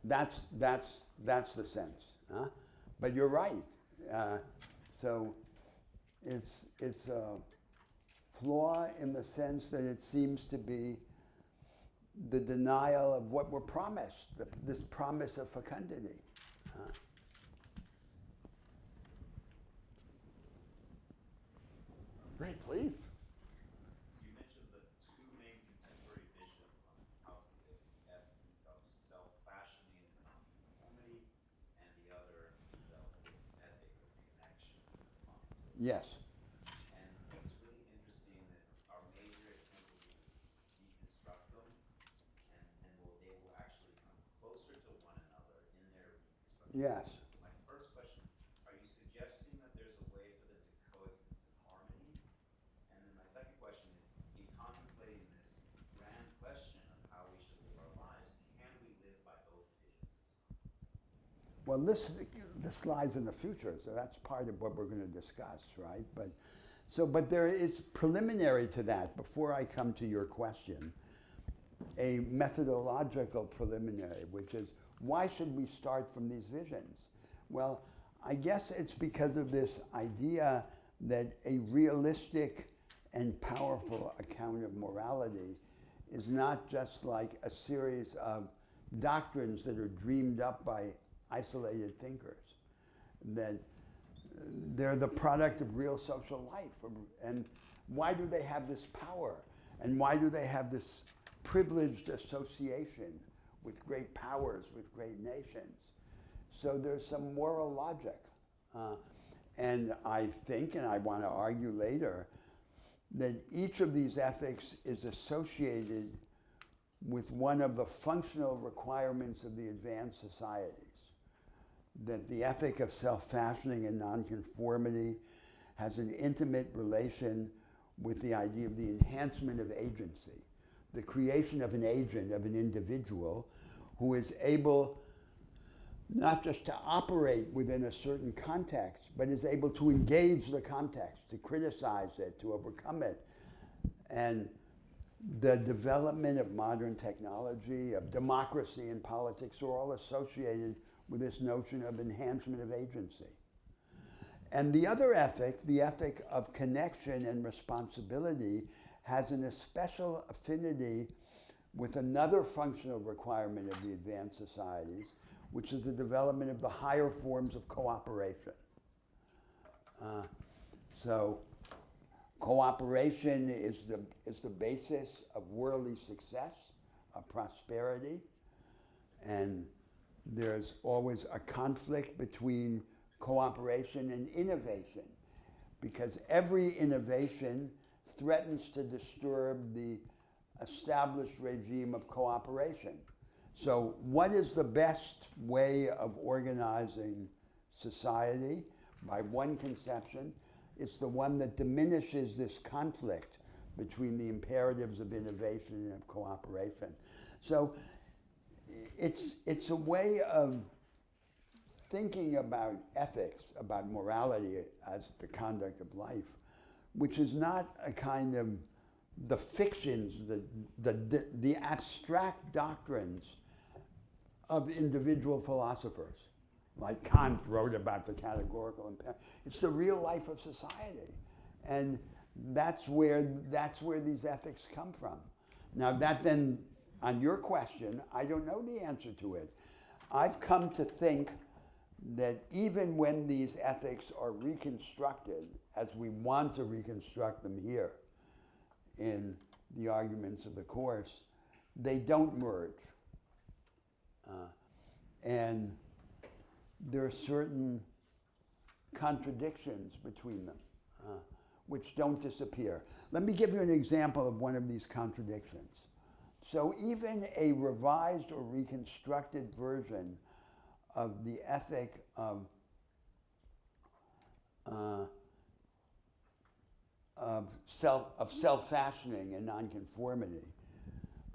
That's the sense. But you're right. So it's a flaw in the sense that it seems to be the denial of what we're promised, this promise of fecundity. Great, please. You mentioned the two main contemporary visions on how to live, the ethic of self-fashioning and non-conformity, and the other, this ethic of connection and responsibility. Yes. And I think it's really interesting that our major attempt will be to deconstruct them, and they will actually come closer to one another in their reconstruction. Yes. So my first question, are you suggesting that there's a way for them to coexist in harmony? And then my second question is, in contemplating this grand question of how we should live our lives, can we live by both visions? Well, this lies in the future, so that's part of what we're going to discuss, right? But there is preliminary to that, before I come to your question, a methodological preliminary, which is, why should we start from these visions? Well, I guess it's because of this idea that a realistic and powerful account of morality is not just like a series of doctrines that are dreamed up by isolated thinkers, that they're the product of real social life. And why do they have this power? And why do they have this privileged association with great powers, with great nations? So there's some moral logic. And I think, and I want to argue later, that each of these ethics is associated with one of the functional requirements of the advanced societies. That the ethic of self-fashioning and nonconformity has an intimate relation with the idea of the enhancement of agency, the creation of an agent, of an individual, who is able not just to operate within a certain context, but is able to engage the context, to criticize it, to overcome it. And the development of modern technology, of democracy and politics are all associated with this notion of enhancement of agency. And the other ethic, the ethic of connection and responsibility, has an especial affinity with another functional requirement of the advanced societies, which is the development of the higher forms of cooperation. So cooperation is the basis of worldly success, of prosperity, and there's always a conflict between cooperation and innovation, because every innovation threatens to disturb the established regime of cooperation. So what is the best way of organizing society? By one conception, it's the one that diminishes this conflict between the imperatives of innovation and of cooperation. So it's a way of thinking about ethics, about morality as the conduct of life, which is not a kind of the fictions, the abstract doctrines of individual philosophers, like Kant wrote about the categorical imperative. It's the real life of society, and that's where these ethics come from. Now that then, on your question, I don't know the answer to it. I've come to think that even when these ethics are reconstructed, as we want to reconstruct them here in the arguments of the Course, they don't merge. And there are certain contradictions between them, which don't disappear. Let me give you an example of one of these contradictions. So even a revised or reconstructed version of the ethic of self-fashioning and nonconformity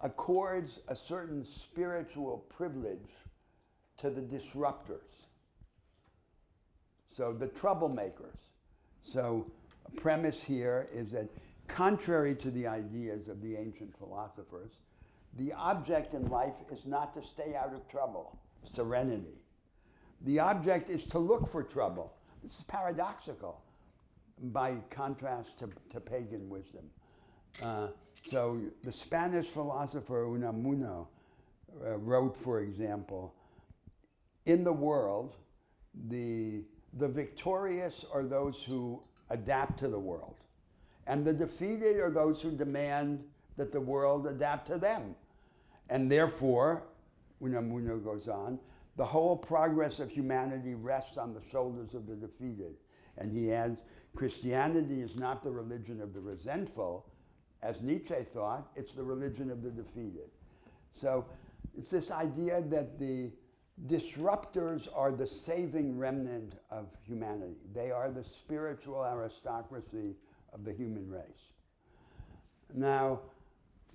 accords a certain spiritual privilege to the disruptors, so the troublemakers. So a premise here is that, contrary to the ideas of the ancient philosophers, the object in life is not to stay out of trouble, serenity. The object is to look for trouble, This is paradoxical by contrast to pagan wisdom. So the Spanish philosopher Unamuno wrote, for example, in the world, the victorious are those who adapt to the world, and the defeated are those who demand that the world adapt to them. And therefore, Unamuno goes on, the whole progress of humanity rests on the shoulders of the defeated. And he adds, Christianity is not the religion of the resentful, as Nietzsche thought, it's the religion of the defeated. So it's this idea that the disruptors are the saving remnant of humanity. They are the spiritual aristocracy of the human race. Now,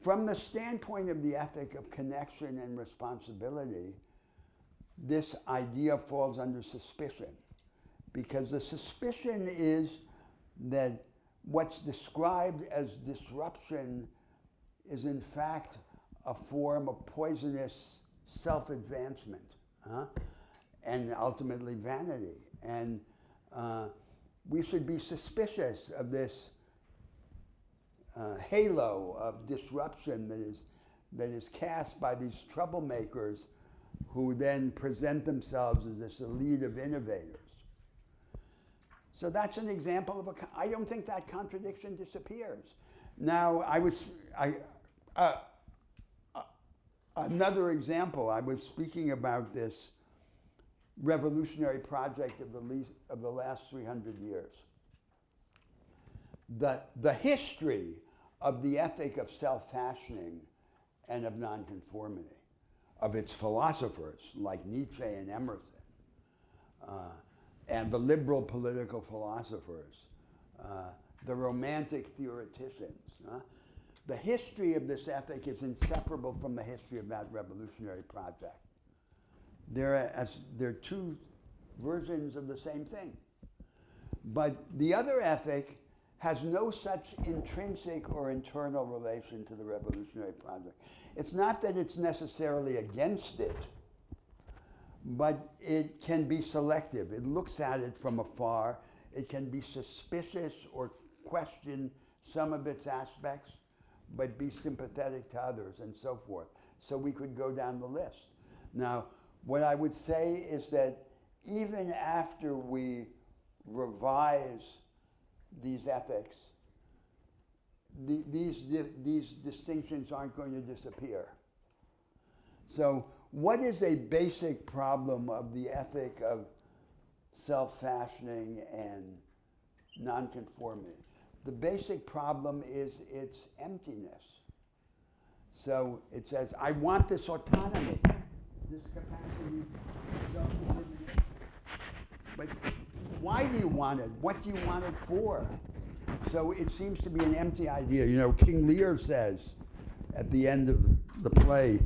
from the standpoint of the ethic of connection and responsibility, this idea falls under suspicion, because the suspicion is that what's described as disruption is in fact a form of poisonous self-advancement, and ultimately vanity. And we should be suspicious of this halo of disruption that is cast by these troublemakers who then present themselves as this elite of innovators. So that's an example of I don't think that contradiction disappears. Now, another example, I was speaking about this revolutionary project of the last 300 years. The history of the ethic of self-fashioning and of nonconformity, of its philosophers like Nietzsche and Emerson, and the liberal political philosophers, the romantic theoreticians. The history of this ethic is inseparable from the history of that revolutionary project. They're two versions of the same thing. But the other ethic has no such intrinsic or internal relation to the revolutionary project. It's not that it's necessarily against it, but it can be selective. It looks at it from afar. It can be suspicious or question some of its aspects, but be sympathetic to others and so forth. So we could go down the list. Now, what I would say is that even after we revise these ethics, these distinctions aren't going to disappear. So what is a basic problem of the ethic of self-fashioning and nonconformity? The basic problem is its emptiness. So it says, I want this autonomy, this capacity to self-determination. But why do you want it? What do you want it for? So it seems to be an empty idea. You know, King Lear says at the end of the play,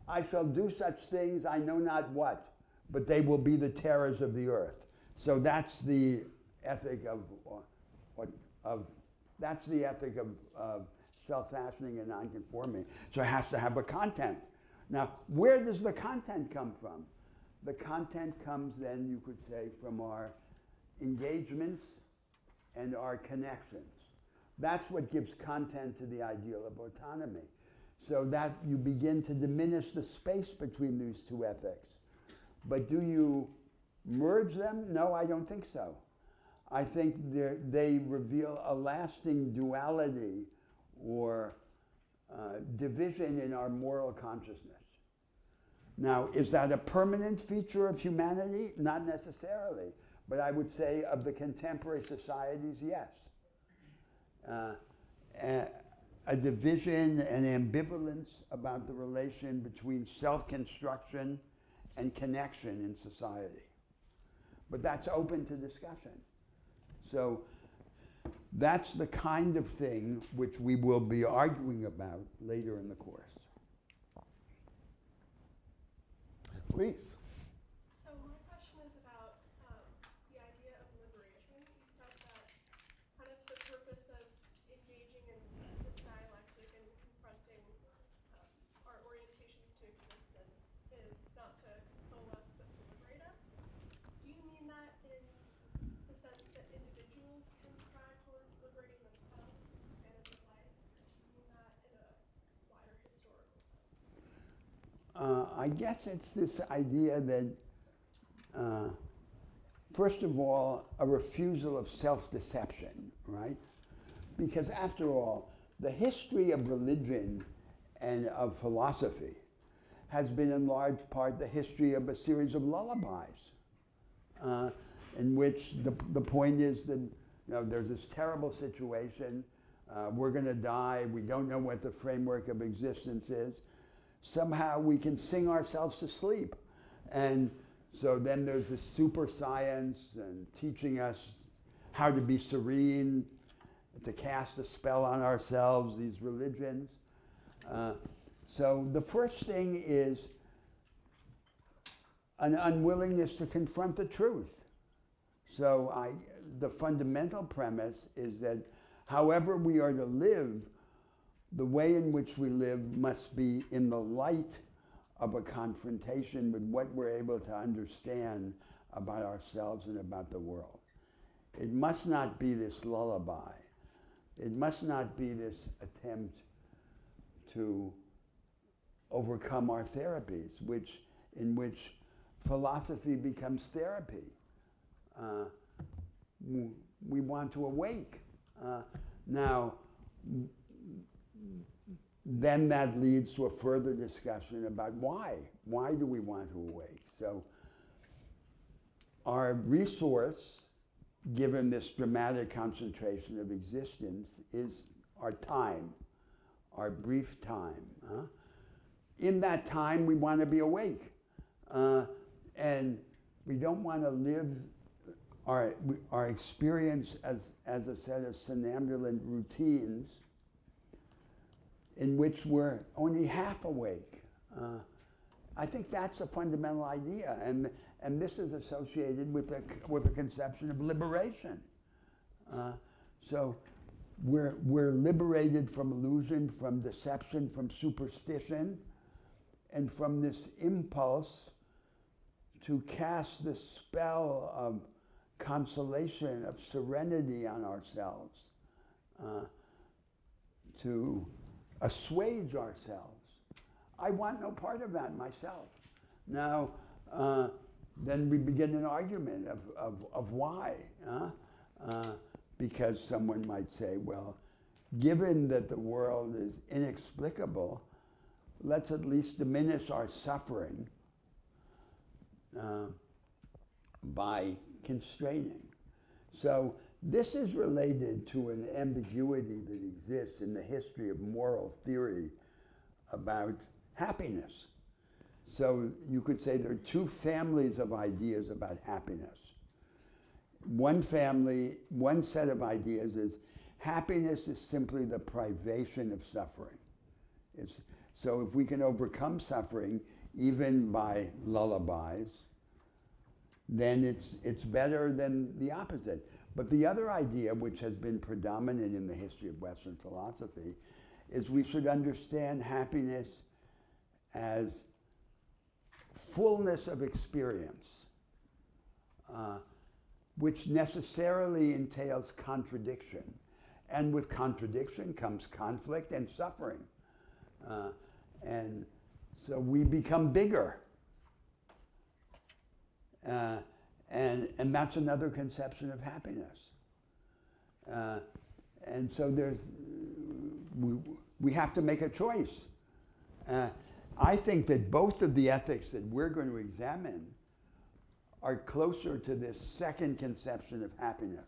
I shall do such things, I know not what, but they will be the terrors of the earth. So that's the ethic of self-fashioning and nonconformity. So it has to have a content. Now, where does the content come from? The content comes then, you could say, from our engagements and our connections. That's what gives content to the ideal of autonomy. So that you begin to diminish the space between these two ethics. But do you merge them? No, I don't think so. I think they reveal a lasting duality or division in our moral consciousness. Now, is that a permanent feature of humanity? Not necessarily. But I would say of the contemporary societies, yes. A division and ambivalence about the relation between self-construction and connection in society. But that's open to discussion. So that's the kind of thing which we will be arguing about later in the course. Please. So my question is about the idea of liberation. You said that kind of the purpose of engaging in this dialectic and confronting our orientations to existence is not to console us, but to liberate us. Do you mean that in I guess it's this idea that, first of all, a refusal of self-deception, right? Because after all, the history of religion and of philosophy has been in large part the history of a series of lullabies, in which the point is that there's this terrible situation, we're going to die, we don't know what the framework of existence is. Somehow we can sing ourselves to sleep. And so then there's this super science and teaching us how to be serene, to cast a spell on ourselves, these religions. So the first thing is an unwillingness to confront the truth. So the fundamental premise is that however we are to live, the way in which we live must be in the light of a confrontation with what we're able to understand about ourselves and about the world. It must not be this lullaby. It must not be this attempt to overcome our therapies, in which philosophy becomes therapy. We want to awake. Now, then that leads to a further discussion about why. Why do we want to awake? So our resource, given this dramatic concentration of existence, is our time, our brief time. In that time, we want to be awake. And we don't want to live our experience as a set of somnambulant routines in which we're only half awake. I think that's a fundamental idea, and this is associated with a conception of liberation. So we're liberated from illusion, from deception, from superstition, and from this impulse to cast the spell of consolation, of serenity on ourselves, to assuage ourselves. I want no part of that myself. Now, then we begin an argument of why. Because someone might say, well, given that the world is inexplicable, let's at least diminish our suffering by constraining. So this is related to an ambiguity that exists in the history of moral theory about happiness. So you could say there are two families of ideas about happiness. One set of ideas is happiness is simply the privation of suffering. So if we can overcome suffering, even by lullabies, then it's better than the opposite. But the other idea, which has been predominant in the history of Western philosophy, is we should understand happiness as fullness of experience, which necessarily entails contradiction. And with contradiction comes conflict and suffering. And so we become bigger. And that's another conception of happiness. And so we have to make a choice. I think that both of the ethics that we're going to examine are closer to this second conception of happiness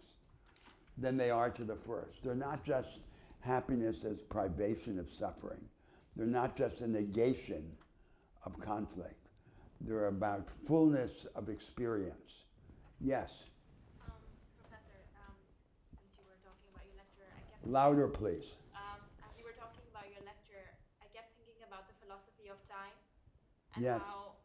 than they are to the first. They're not just happiness as privation of suffering. They're not just a negation of conflict. They're about fullness of experience. Yes? Professor, since you were talking about your lecture, I kept... Louder, please. As you were talking about your lecture, I kept thinking about the philosophy of time and Yes. how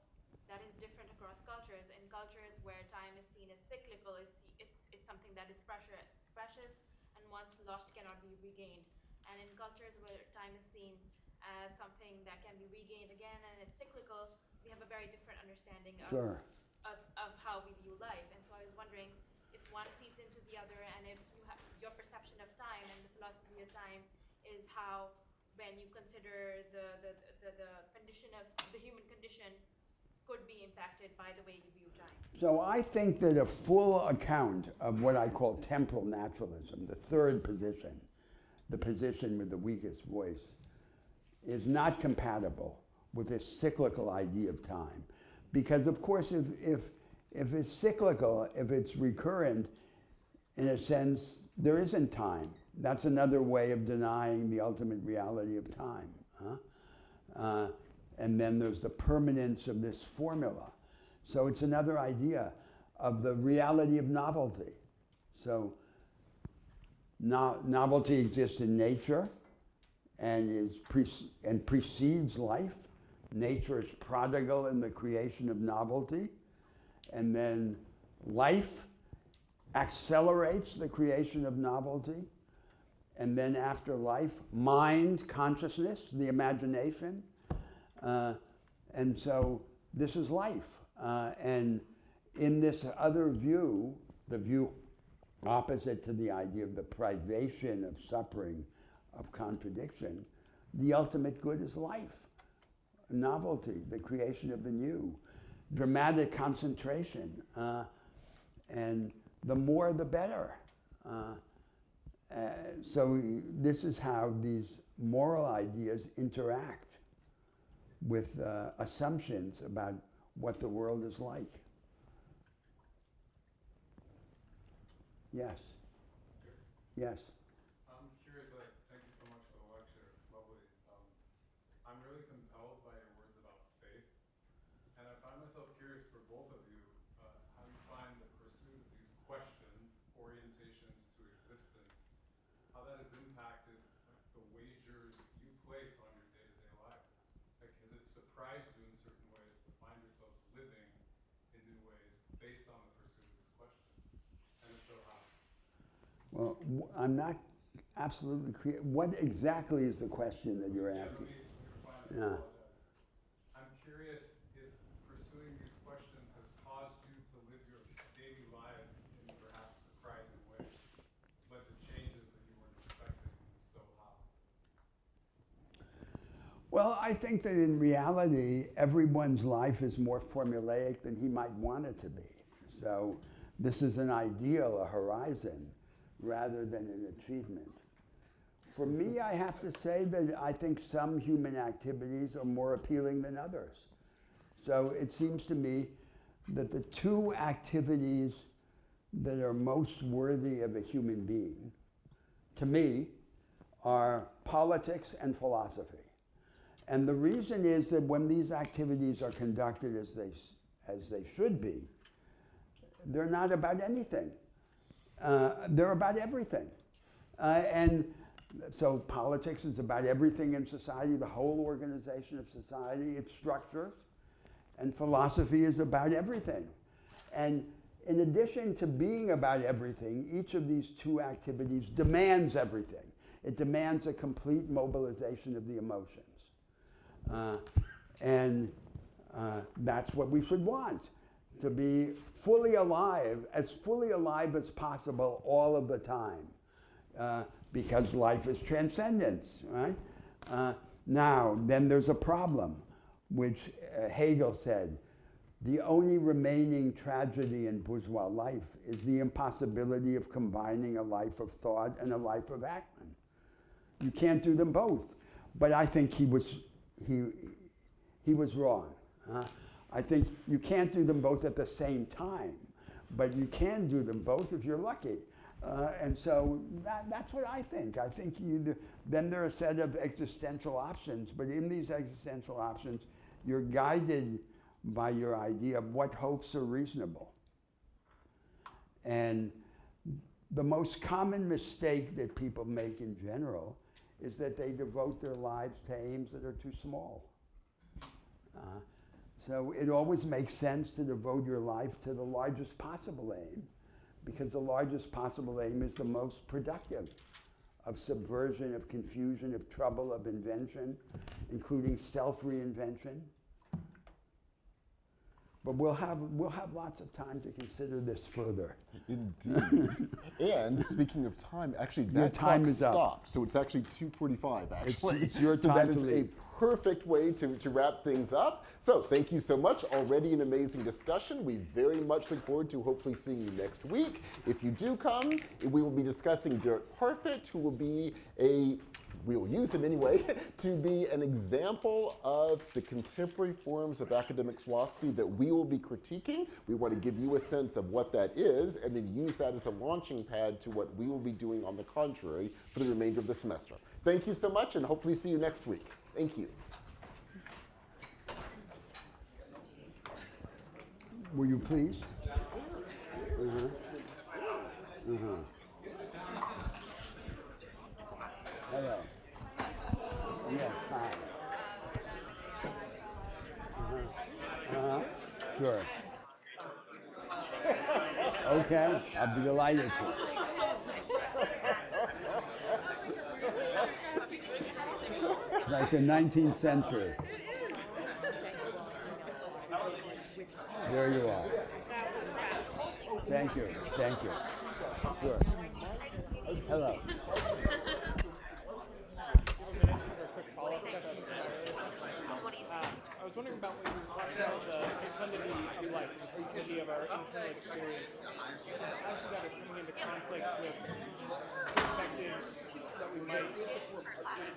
that is different across cultures. In cultures where time is seen as cyclical, it's something that is precious and once lost cannot be regained. And in cultures where time is seen as something that can be regained again and it's cyclical, we have a very different understanding Sure. of how we view life. And so I was wondering if one feeds into the other, and if you have your perception of time and the philosophy of time is how when you consider the condition of the human condition could be impacted by the way you view time? So I think that a full account of what I call temporal naturalism, the third position, the position with the weakest voice, is not compatible with this cyclical idea of time. Because of course if it's cyclical, if it's recurrent, in a sense, there isn't time. That's another way of denying the ultimate reality of time. And then there's the permanence of this formula. So it's another idea of the reality of novelty. So novelty exists in nature and precedes life. Nature is prodigal in the creation of novelty. And then life accelerates the creation of novelty. And then after life, mind, consciousness, the imagination. And so this is life. And in this other view, the view opposite to the idea of the privation of suffering, of contradiction, the ultimate good is life, novelty, the creation of the new, dramatic concentration, and the more the better. So this is how these moral ideas interact with assumptions about what the world is like. Yes. Yes. I'm curious, thank you so much for the lecture, it's lovely. I'm really compelled by your words about faith, and I find myself curious for both of you, how you find the pursuit of these questions, orientations to existence, how that has impacted the wagers you place on your day-to-day life. Like, has it surprised you in certain ways to find yourselves living in new ways based on the pursuit of these questions? And if so, how? Well, I'm not absolutely clear. What exactly is the question that you're asking? Let me refine it. Yeah. I'm curious if pursuing these questions has caused you to live your daily lives in perhaps surprising ways, led to changes that you weren't expecting, and if so, how? Well, I think that in reality, everyone's life is more formulaic than he might want it to be. So this is an ideal, a horizon, rather than an achievement. For me, I have to say that I think some human activities are more appealing than others. So it seems to me that the two activities that are most worthy of a human being, to me, are politics and philosophy. And the reason is that when these activities are conducted as they should be, they're not about anything. They're about everything. And so politics is about everything in society, the whole organization of society, its structures. And philosophy is about everything. And in addition to being about everything, each of these two activities demands everything. It demands a complete mobilization of the emotions. And that's what we should want, to be fully alive as possible all of the time, because life is transcendence, right? Now, then there's a problem, which Hegel said, the only remaining tragedy in bourgeois life is the impossibility of combining a life of thought and a life of action. You can't do them both. But I think he was wrong. I think you can't do them both at the same time, but you can do them both if you're lucky. And so that's what I think. I think then there are a set of existential options, but in these existential options, you're guided by your idea of what hopes are reasonable. And the most common mistake that people make in general is that they devote their lives to aims that are too small. So it always makes sense to devote your life to the largest possible aim, because the largest possible aim is the most productive of subversion, of confusion, of trouble, of invention, including self-reinvention. But we'll have lots of time to consider this further. Indeed. And speaking of time, actually Your that time clock is up. stopped, so it's actually 2:45 actually. It's your so time that to is leave. a perfect way to wrap things up. So thank you so much. Already an amazing discussion. We very much look forward to hopefully seeing you next week. If you do come, we will be discussing Dirk Parfit, who will be we'll use him anyway, to be an example of the contemporary forms of academic philosophy that we will be critiquing. We want to give you a sense of what that is and then use that as a launching pad to what we will be doing on the contrary for the remainder of the semester. Thank you so much and hopefully see you next week. Thank you. Were you pleased? Hello. Yes, hi. Sure. Okay, I'll be delighted to. Like the 19th century. There you are. Thank you. Thank you. Sure. Hello. I was wondering about what you were talking about the fecundity of life, the fecundity of our internal experience. How do you see that as coming into conflict with perspectives that we might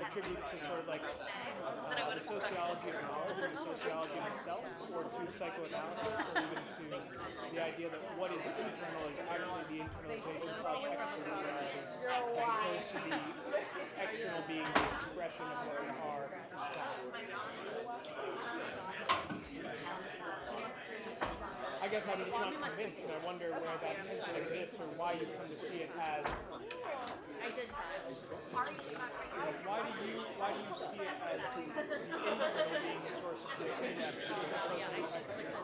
attribute to sort of like the sociology of knowledge and the sociology of itself, or to psychoanalysis, or even to the idea that what is internal is actually the internalization of external reality, as opposed to the external being the expression of what we are inside. I guess I'm just not convinced, and I wonder where that tension exists, or why you come to see it as. Why do you see it as the internal being the source of creativity as opposed to the external?